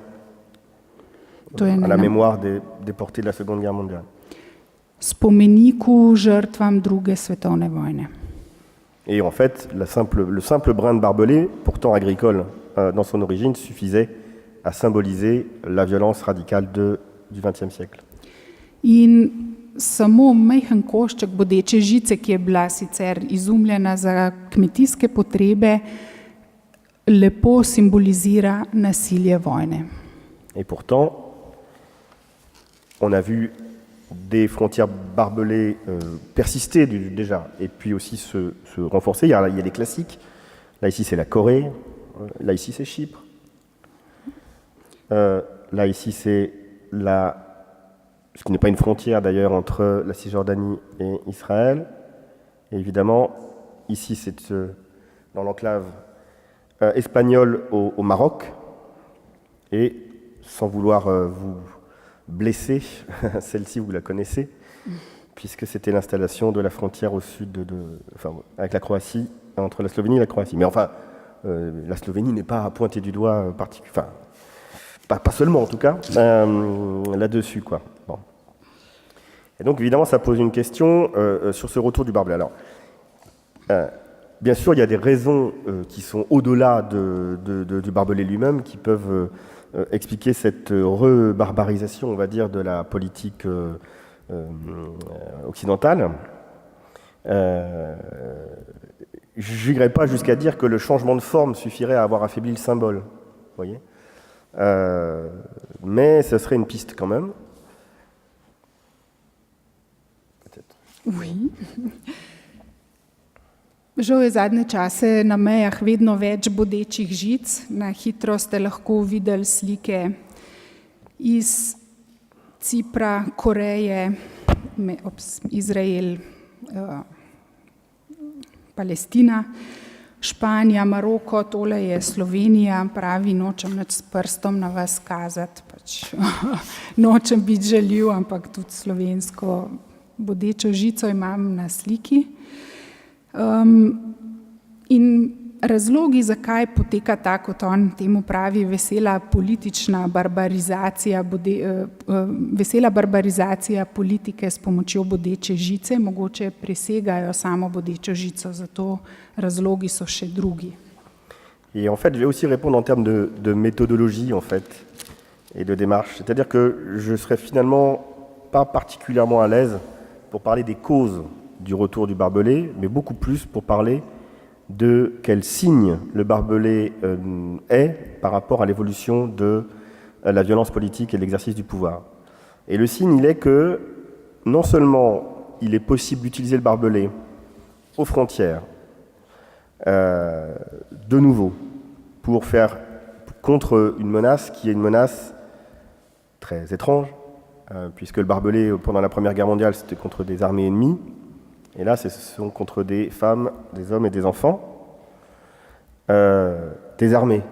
To je à la mémoire des déportés de la Seconde Guerre mondiale. Spomeniku žrtvam druge svetovne vojne. Et en fait, le simple brin de barbelé, pourtant agricole dans son origine, suffisait à symboliser la violence radicale du XXe siècle. In samo majhen košček bodeče žice, ki je bila sicer izumljena za kmetijske potrebe, lepo simbolizira nasilje vojne. Et pourtant, on a vu des frontières barbelées persister déjà, et puis aussi se renforcer. Il y a les classiques. Là, ici, c'est la Corée. Là, ici, c'est Chypre. Là, ici, c'est ce qui n'est pas une frontière, d'ailleurs, entre la Cisjordanie et Israël. Et évidemment, ici, c'est dans l'enclave espagnole au Maroc. Et sans vouloir vous blessée, celle-ci vous la connaissez, puisque c'était l'installation de la frontière au sud avec la Croatie, entre la Slovénie et la Croatie. Mais enfin, la Slovénie n'est pas à pointer du doigt particulièrement, pas seulement en tout cas, là-dessus, quoi. Bon. Et donc évidemment ça pose une question sur ce retour du barbelé. Alors, bien sûr il y a des raisons qui sont au-delà du barbelé lui-même, qui peuvent expliquer cette rebarbarisation, on va dire, de la politique occidentale. Je n'irai pas jusqu'à dire que le changement de forme suffirait à avoir affaibli le symbole, voyez. Mais ce serait une piste quand même. Peut-être. Oui. Žal je zadnje čase na mejah vedno več bodečih žic. Na hitro ste lahko videli slike iz Cipra, Koreje, Izrael, Palestina, Španija, Maroko, tole je Slovenija, pravi, nočem nič s prstom na vas kazati, nočem biti žaljiv, ampak tudi slovensko bodečo žico imam na sliki. In razlogi, zakaj poteka ta, kot on temu pravi, vesela barbarizacija politike s pomočjo bodeče žice, mogoče presegajo samo bodečo žico, zato razlogi so še drugi. Et en fait, je vais aussi répondre en termes de méthodologie en fait, et de démarche. C'est-à-dire que je serais finalement pas particulièrement à l'aise pour parler des causes du retour du barbelé, mais beaucoup plus pour parler de quel signe le barbelé est par rapport à l'évolution de la violence politique et de l'exercice du pouvoir. Et le signe, il est que non seulement il est possible d'utiliser le barbelé aux frontières, de nouveau, pour faire contre une menace qui est une menace très étrange, puisque le barbelé, pendant la Première Guerre mondiale, c'était contre des armées ennemies, et là, ce sont contre des femmes, des hommes et des enfants, désarmés.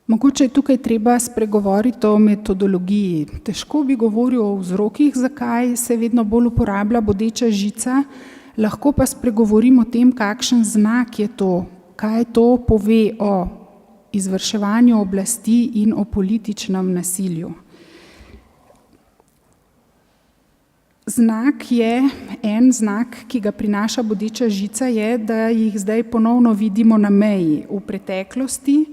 Mogoče je tukaj treba spregovoriti o metodologiji. Težko bi govoril o vzrokih, zakaj se vedno bolj uporablja bodeča žica, lahko pa spregovorim o tem, kakšen znak je to, kaj to pove o izvrševanju oblasti in o političnem nasilju. En znak, ki ga prinaša bodeča žica, je, da jih zdaj ponovno vidimo na meji. V preteklosti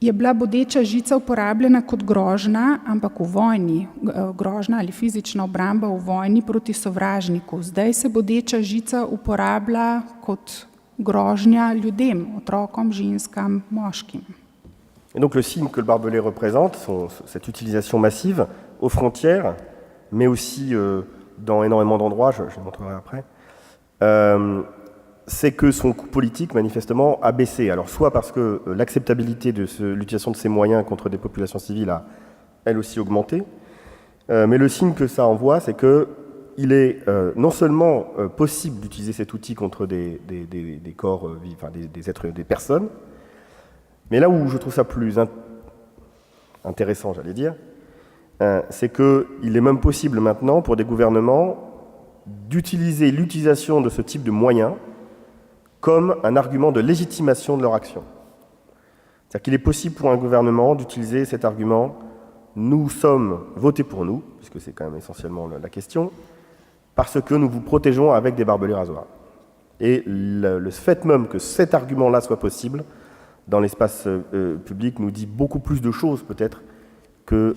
je bila bodeča žica uporabljena kot grožnja, ampak v vojni, grožnja ali fizična obramba v vojni proti sovražniku. Zdaj se bodeča žica uporablja kot grožnja ljudem, otrokom, ženskam, moškim. Et donc le signe que le barbelé représente, cette utilisation massive aux frontières, mais aussi dans énormément d'endroits, je le montrerai après, c'est que son coût politique, manifestement, a baissé. Alors, soit parce que l'acceptabilité de l'utilisation de ces moyens contre des populations civiles a, elle aussi, augmenté, mais le signe que ça envoie, c'est qu'il est non seulement possible d'utiliser cet outil contre des corps vivants, enfin, des êtres, des personnes, mais là où je trouve ça plus intéressant, j'allais dire, c'est qu'il est même possible maintenant pour des gouvernements d'utiliser l'utilisation de ce type de moyens comme un argument de légitimation de leur action. C'est-à-dire qu'il est possible pour un gouvernement d'utiliser cet argument « nous sommes votés pour nous », puisque c'est quand même essentiellement la question, parce que nous vous protégeons avec des barbelés rasoirs. Et le fait même que cet argument-là soit possible dans l'espace public nous dit beaucoup plus de choses peut-être que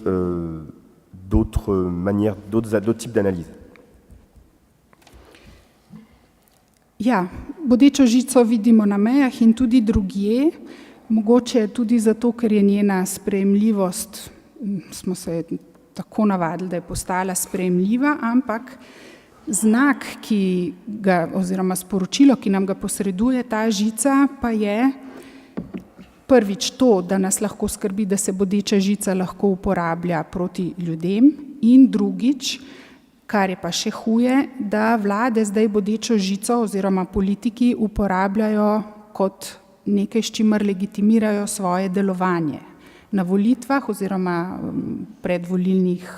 d'autres manières, d'autres types d'analyse. Ja, bodečo žico vidimo na mejah in tudi drugje, mogoče tudi zato, ker je njena sprejemljivost, smo se tako navadili, da je postala sprejemljiva, ampak znak, oziroma sporočilo, ki nam ga posreduje ta žica, pa je prvič to, da nas lahko skrbi, da se bodeča žica lahko uporablja proti ljudem, in drugič, kar je pa še huje, da vlade zdaj bodečo žico oziroma politiki uporabljajo kot nekaj, s čimer legitimirajo svoje delovanje. Na volitvah oziroma predvolilnih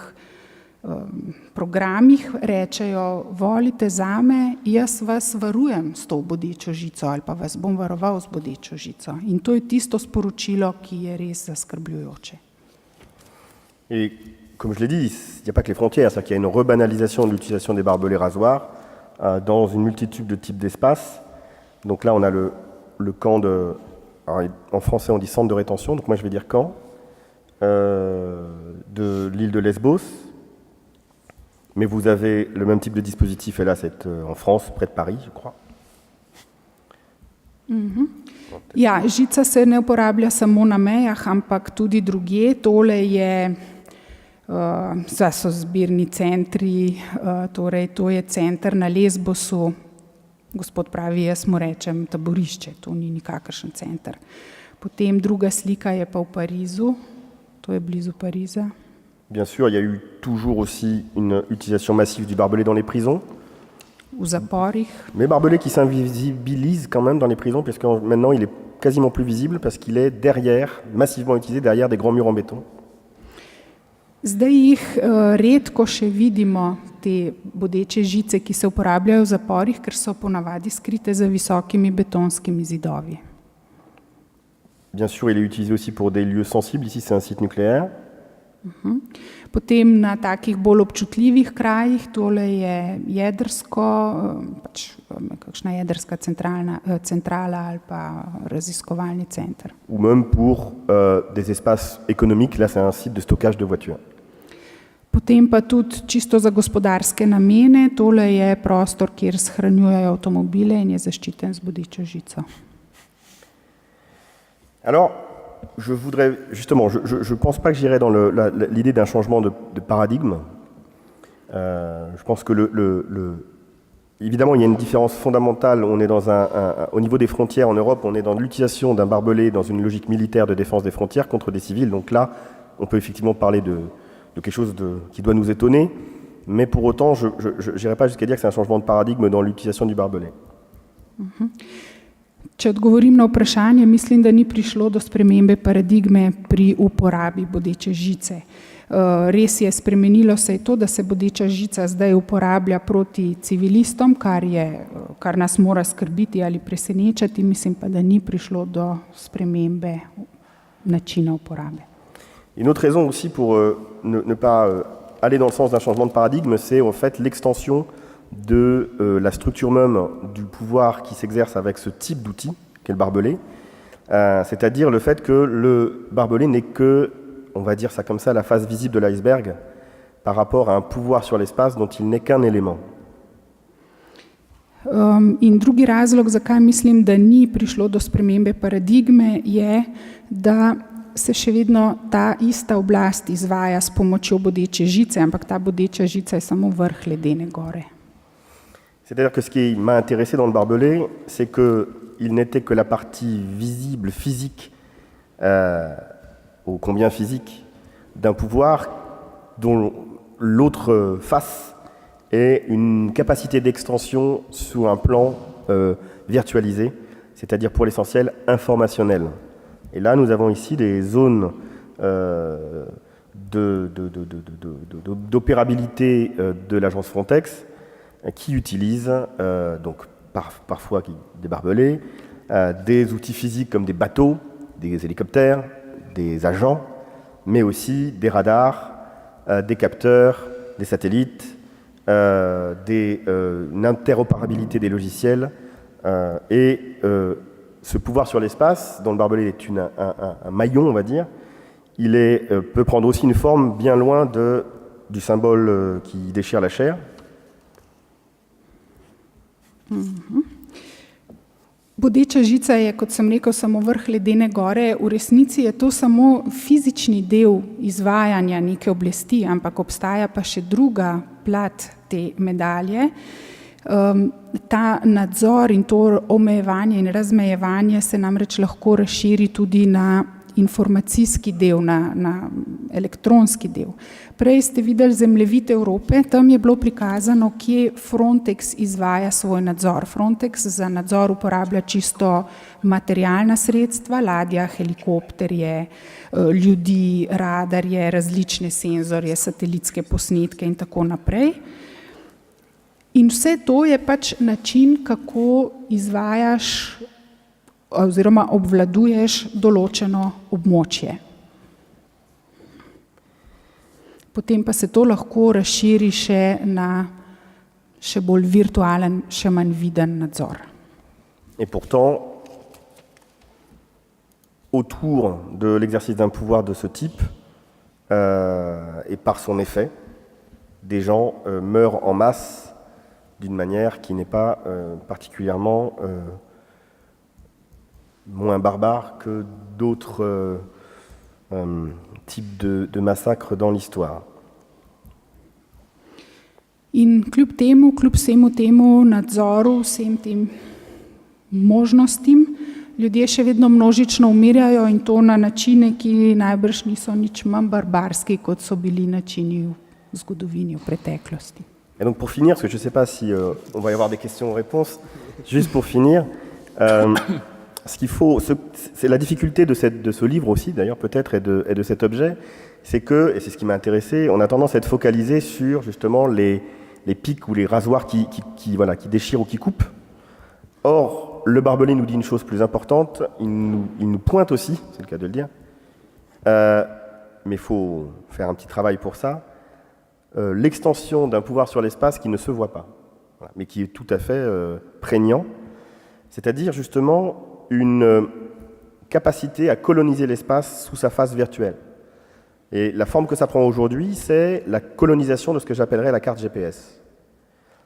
programih rečejo, volite zame, jaz vas varujem s to bodečo žico ali pa vas bom varoval z bodečo žico. In to je tisto sporočilo, ki je res zaskrbljujoče. Comme je l'ai dit, il n'y a pas que les frontières, c'est-à-dire qu'il y a une rebanalisation de l'utilisation des barbelés rasoirs dans une multitude de types d'espaces. Donc là, on a le camp de... Alors, en français, on dit centre de rétention, donc moi je vais dire camp, de l'île de Lesbos. Mais vous avez le même type de dispositif, et là c'est en France, près de Paris, je crois. Ja, žica se ne uporablja samo na mejah, ampak tudi drugje. Tole je... so zbirni centri, torej to je center na Lesbosu, gospod pravi, jaz mu rečem taborišče, to ni nikakršen center. Potem druga slika je pa v Parizu, to je blizu Pariza. Bien sûr, il y a eu toujours aussi une utilisation massive du barbelé dans les prisons. V zaporih. Mais barbelé qui s'invisibilise quand même dans les prisons, puisque maintenant il est quasiment plus visible parce qu'il est derrière, massivement utilisé derrière des grands murs en béton. Zdaj jih redko še vidimo, te bodeče žice, ki se uporabljajo v zaporih, ker so ponavadi skrite za visokimi betonskimi zidovi. Bien sûr, il est utilisé aussi pour des lieux sensibles. Ici, c'est un site nucléaire. Potem na takih bolj občutljivih krajih, tole je jedrsko, pač kakšna jedrska centrala ali pa raziskovalni center. Ou même pour des espaces économiques, là c'est un site de stockage de voitures. Potem pa tudi čisto za gospodarske namene, tole je prostor, kjer shranjujejo avtomobile in je zaščiten z bodečo žico. Alors, je voudrais, justement, je ne pense pas que j'irai dans l'idée d'un changement de paradigme. Je pense que évidemment, il y a une différence fondamentale. On est au niveau des frontières en Europe, on est dans l'utilisation d'un barbelé dans une logique militaire de défense des frontières contre des civils. Donc là, on peut effectivement parler de quelque chose qui doit nous étonner. Mais pour autant, je n'irai pas jusqu'à dire que c'est un changement de paradigme dans l'utilisation du barbelé. Če odgovorim na vprašanje, mislim, da ni prišlo do spremembe paradigme pri uporabi bodeče žice. Res je, spremenilo se je to, da se bodeča žica zdaj uporablja proti civilistom, kar nas mora skrbiti ali presenečati, mislim pa, da ni prišlo do spremembe načina uporabe. Une autre raison aussi pour ne pas aller dans le sens d'un changement de paradigme, c'est en fait l'extension de la structure même du pouvoir qui s'exerce avec ce type d'outil, qu'est le barbelé, c'est-à-dire le fait que le barbelé n'est que, on va dire ça comme ça, la face visible de l'iceberg par rapport à un pouvoir sur l'espace dont il n'est qu'un élément. In drugi razlog, zakaj mislim, da ni prišlo do spremembe paradigme, je, da se še vedno ta ista oblast izvaja s pomočjo bodeče žice, ampak ta bodeča žica je samo vrh ledene gore. C'est-à-dire que ce qui m'a intéressé dans le barbelé, c'est qu'il n'était que la partie visible, physique, ô combien physique, d'un pouvoir dont l'autre face est une capacité d'extension sous un plan virtualisé, c'est-à-dire pour l'essentiel informationnel. Et là, nous avons ici des zones d'opérabilité de l'agence Frontex qui utilisent donc parfois des barbelés, des outils physiques comme des bateaux, des hélicoptères, des agents, mais aussi des radars, des capteurs, des satellites, une interopérabilité des logiciels et ce pouvoir sur l'espace, dont le barbelé est un maillon, on va dire, il peut prendre aussi une forme bien loin du symbole qui déchire la chair. Bodeča žica je, kot sem rekel, samo vrh ledene gore. V resnici je to samo fizični del izvajanja neke oblasti, ampak obstaja pa še druga plat te medalje. Ta nadzor in to omejevanje in razmejevanje se namreč lahko razširi tudi na informacijski del, na elektronski del. Prej ste videli zemljevid Evrope, tam je bilo prikazano, kje Frontex izvaja svoj nadzor. Frontex za nadzor uporablja čisto materialna sredstva, ladja, helikopterje, ljudi, radarje, različne senzorje, satelitske posnetke in tako naprej. In vse to je pač način, kako izvajaš oziroma obvladuješ določeno območje. Potem pa se to lahko razširi še na še bolj virtualen, še manj viden nadzor. Et pourtant, autour de l'exercice d'un pouvoir de ce type, et par son effet, des gens meurent en masse d'une manière qui n'est pas particulièrement moins barbare que d'autres types de massacres dans l'histoire. In kljub vsemu temu nadzoru, vsem tem možnostim, ljudje še vedno množično umirjajo in to na načine, ki najbrž niso nič manj barbarski, kot so bili načini v zgodovini, v preteklosti. Et donc pour finir, parce que je ne sais pas si on va y avoir des questions-réponses, juste pour finir, ce qu'il faut, c'est la difficulté de ce livre aussi, d'ailleurs peut-être, et de cet objet, c'est que, et c'est ce qui m'a intéressé, on a tendance à être focalisé sur justement les pics ou les rasoirs qui déchirent ou qui coupent. Or, le barbelé nous dit une chose plus importante, il nous pointe aussi, c'est le cas de le dire, mais il faut faire un petit travail pour ça, l'extension d'un pouvoir sur l'espace qui ne se voit pas, voilà, mais qui est tout à fait prégnant, c'est-à-dire justement une capacité à coloniser l'espace sous sa face virtuelle. Et la forme que ça prend aujourd'hui, c'est la colonisation de ce que j'appellerais la carte GPS.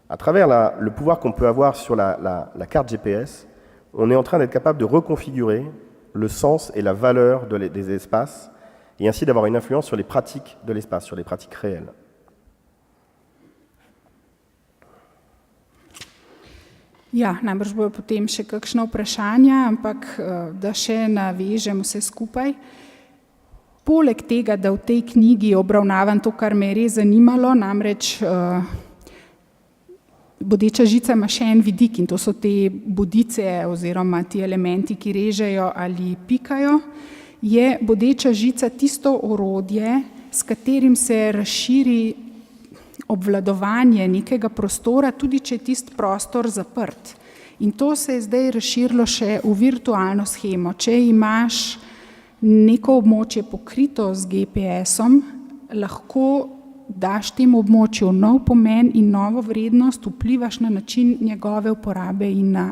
À travers le pouvoir qu'on peut avoir sur la carte GPS, on est en train d'être capable de reconfigurer le sens et la valeur des espaces, et ainsi d'avoir une influence sur les pratiques de l'espace, sur les pratiques réelles. Ja, najbrž bojo potem še kakšno vprašanje, ampak da še navežem vse skupaj. Poleg tega, da v tej knjigi obravnavam to, kar me je res zanimalo, namreč bodeča žica ima še en vidik in to so te bodice oziroma ti elementi, ki režejo ali pikajo, je bodeča žica tisto orodje, s katerim se razširi obvladovanje nekega prostora, tudi če je tisti prostor zaprt. In to se je zdaj razširilo še v virtualno shemo. Če imaš neko območje pokrito z GPS-om, lahko daš temu območju nov pomen in novo vrednost, vplivaš na način njegove uporabe in na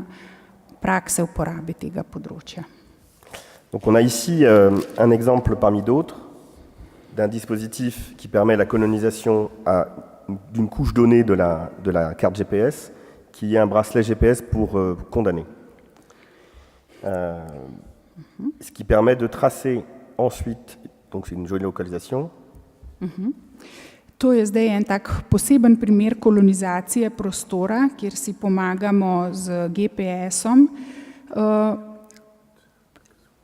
prakse uporabe tega področja. Donc on a ici un exemple parmi d'autres d'un dispositif qui permet la colonisation d'une couche donnée de la carte GPS, qui est un bracelet GPS pour condamner. Ce qui permet de tracer ensuite, donc c'est une géolocalisation. To je zdaj en tak poseben primer kolonizacije prostora, kjer si pomagamo z GPS-om.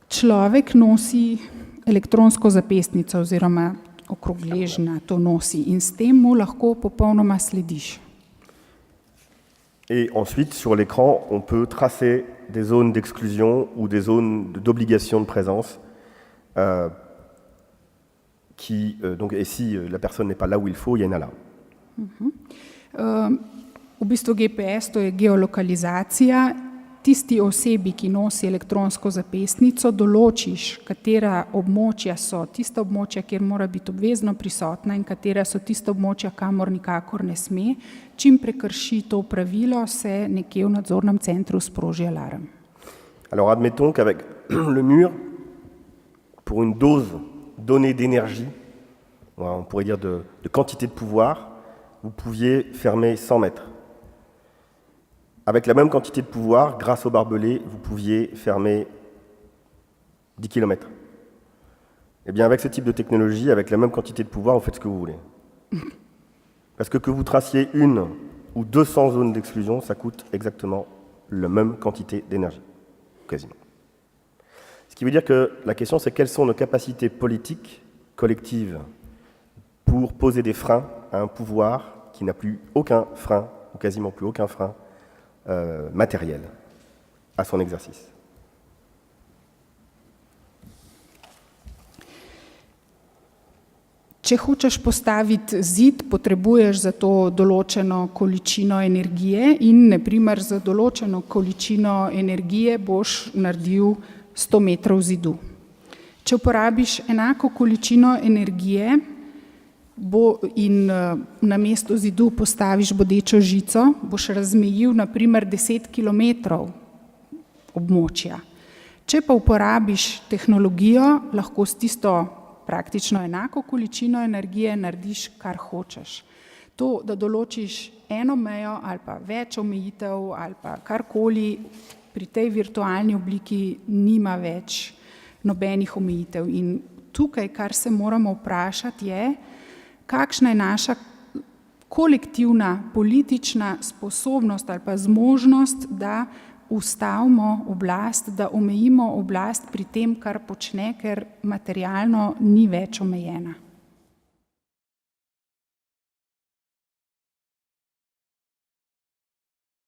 Človek nosi elektronsko zapestnico oziroma okrog gležnja to nosi in s tem mu lahko popolnoma slediš. Et ensuite, sur l'écran, on peut tracer des zones d'exclusion ou des zones d'obligation de présence et si la personne n'est pas là où il faut, il y a une alarme. V bistvu GPS, to je geolokalizacija. Tisti osebi, ki nosi elektronsko zapestnico, določiš, katera območja so tista območja, kjer mora biti obvezno prisotna in katera so tista območja, kamor nikakor ne sme. Čim prekrši to pravilo, se nekje v nadzornem centru sproži alarm. Alors admettons qu'avec le mur, pour une dose donnée d'énergie, on pourrait dire de quantité de pouvoir, vous pouviez fermer 100 mètres. Avec la même quantité de pouvoir, grâce au barbelé, vous pouviez fermer 10 km. Eh bien, avec ce type de technologie, avec la même quantité de pouvoir, vous faites ce que vous voulez. Parce que vous traciez 1 ou 200 zones d'exclusion, ça coûte exactement la même quantité d'énergie, quasiment. Ce qui veut dire que la question, c'est quelles sont nos capacités politiques collectives pour poser des freins à un pouvoir qui n'a plus aucun frein, ou quasiment plus aucun frein, matériel à son exercice. Če hočeš postaviti zid, potrebuješ za to določeno količino energije in na primer za določeno količino energije boš naredil 100 metrov zidu. Če uporabiš enako količino energije in na mesto zidu postaviš bodečo žico, boš razmejil na primer 10 kilometrov območja. Če pa uporabiš tehnologijo, lahko s tisto praktično enako količino energije narediš, kar hočeš. To, da določiš eno mejo ali pa več omejitev ali pa karkoli, pri tej virtualni obliki nima več nobenih omejitev. In tukaj, kar se moramo vprašati, je, kakšna je naša kolektivna politična sposobnost ali pa zmožnost, da ustavimo oblast, da omejimo oblast pri tem, kar počne, ker materialno ni več omejena.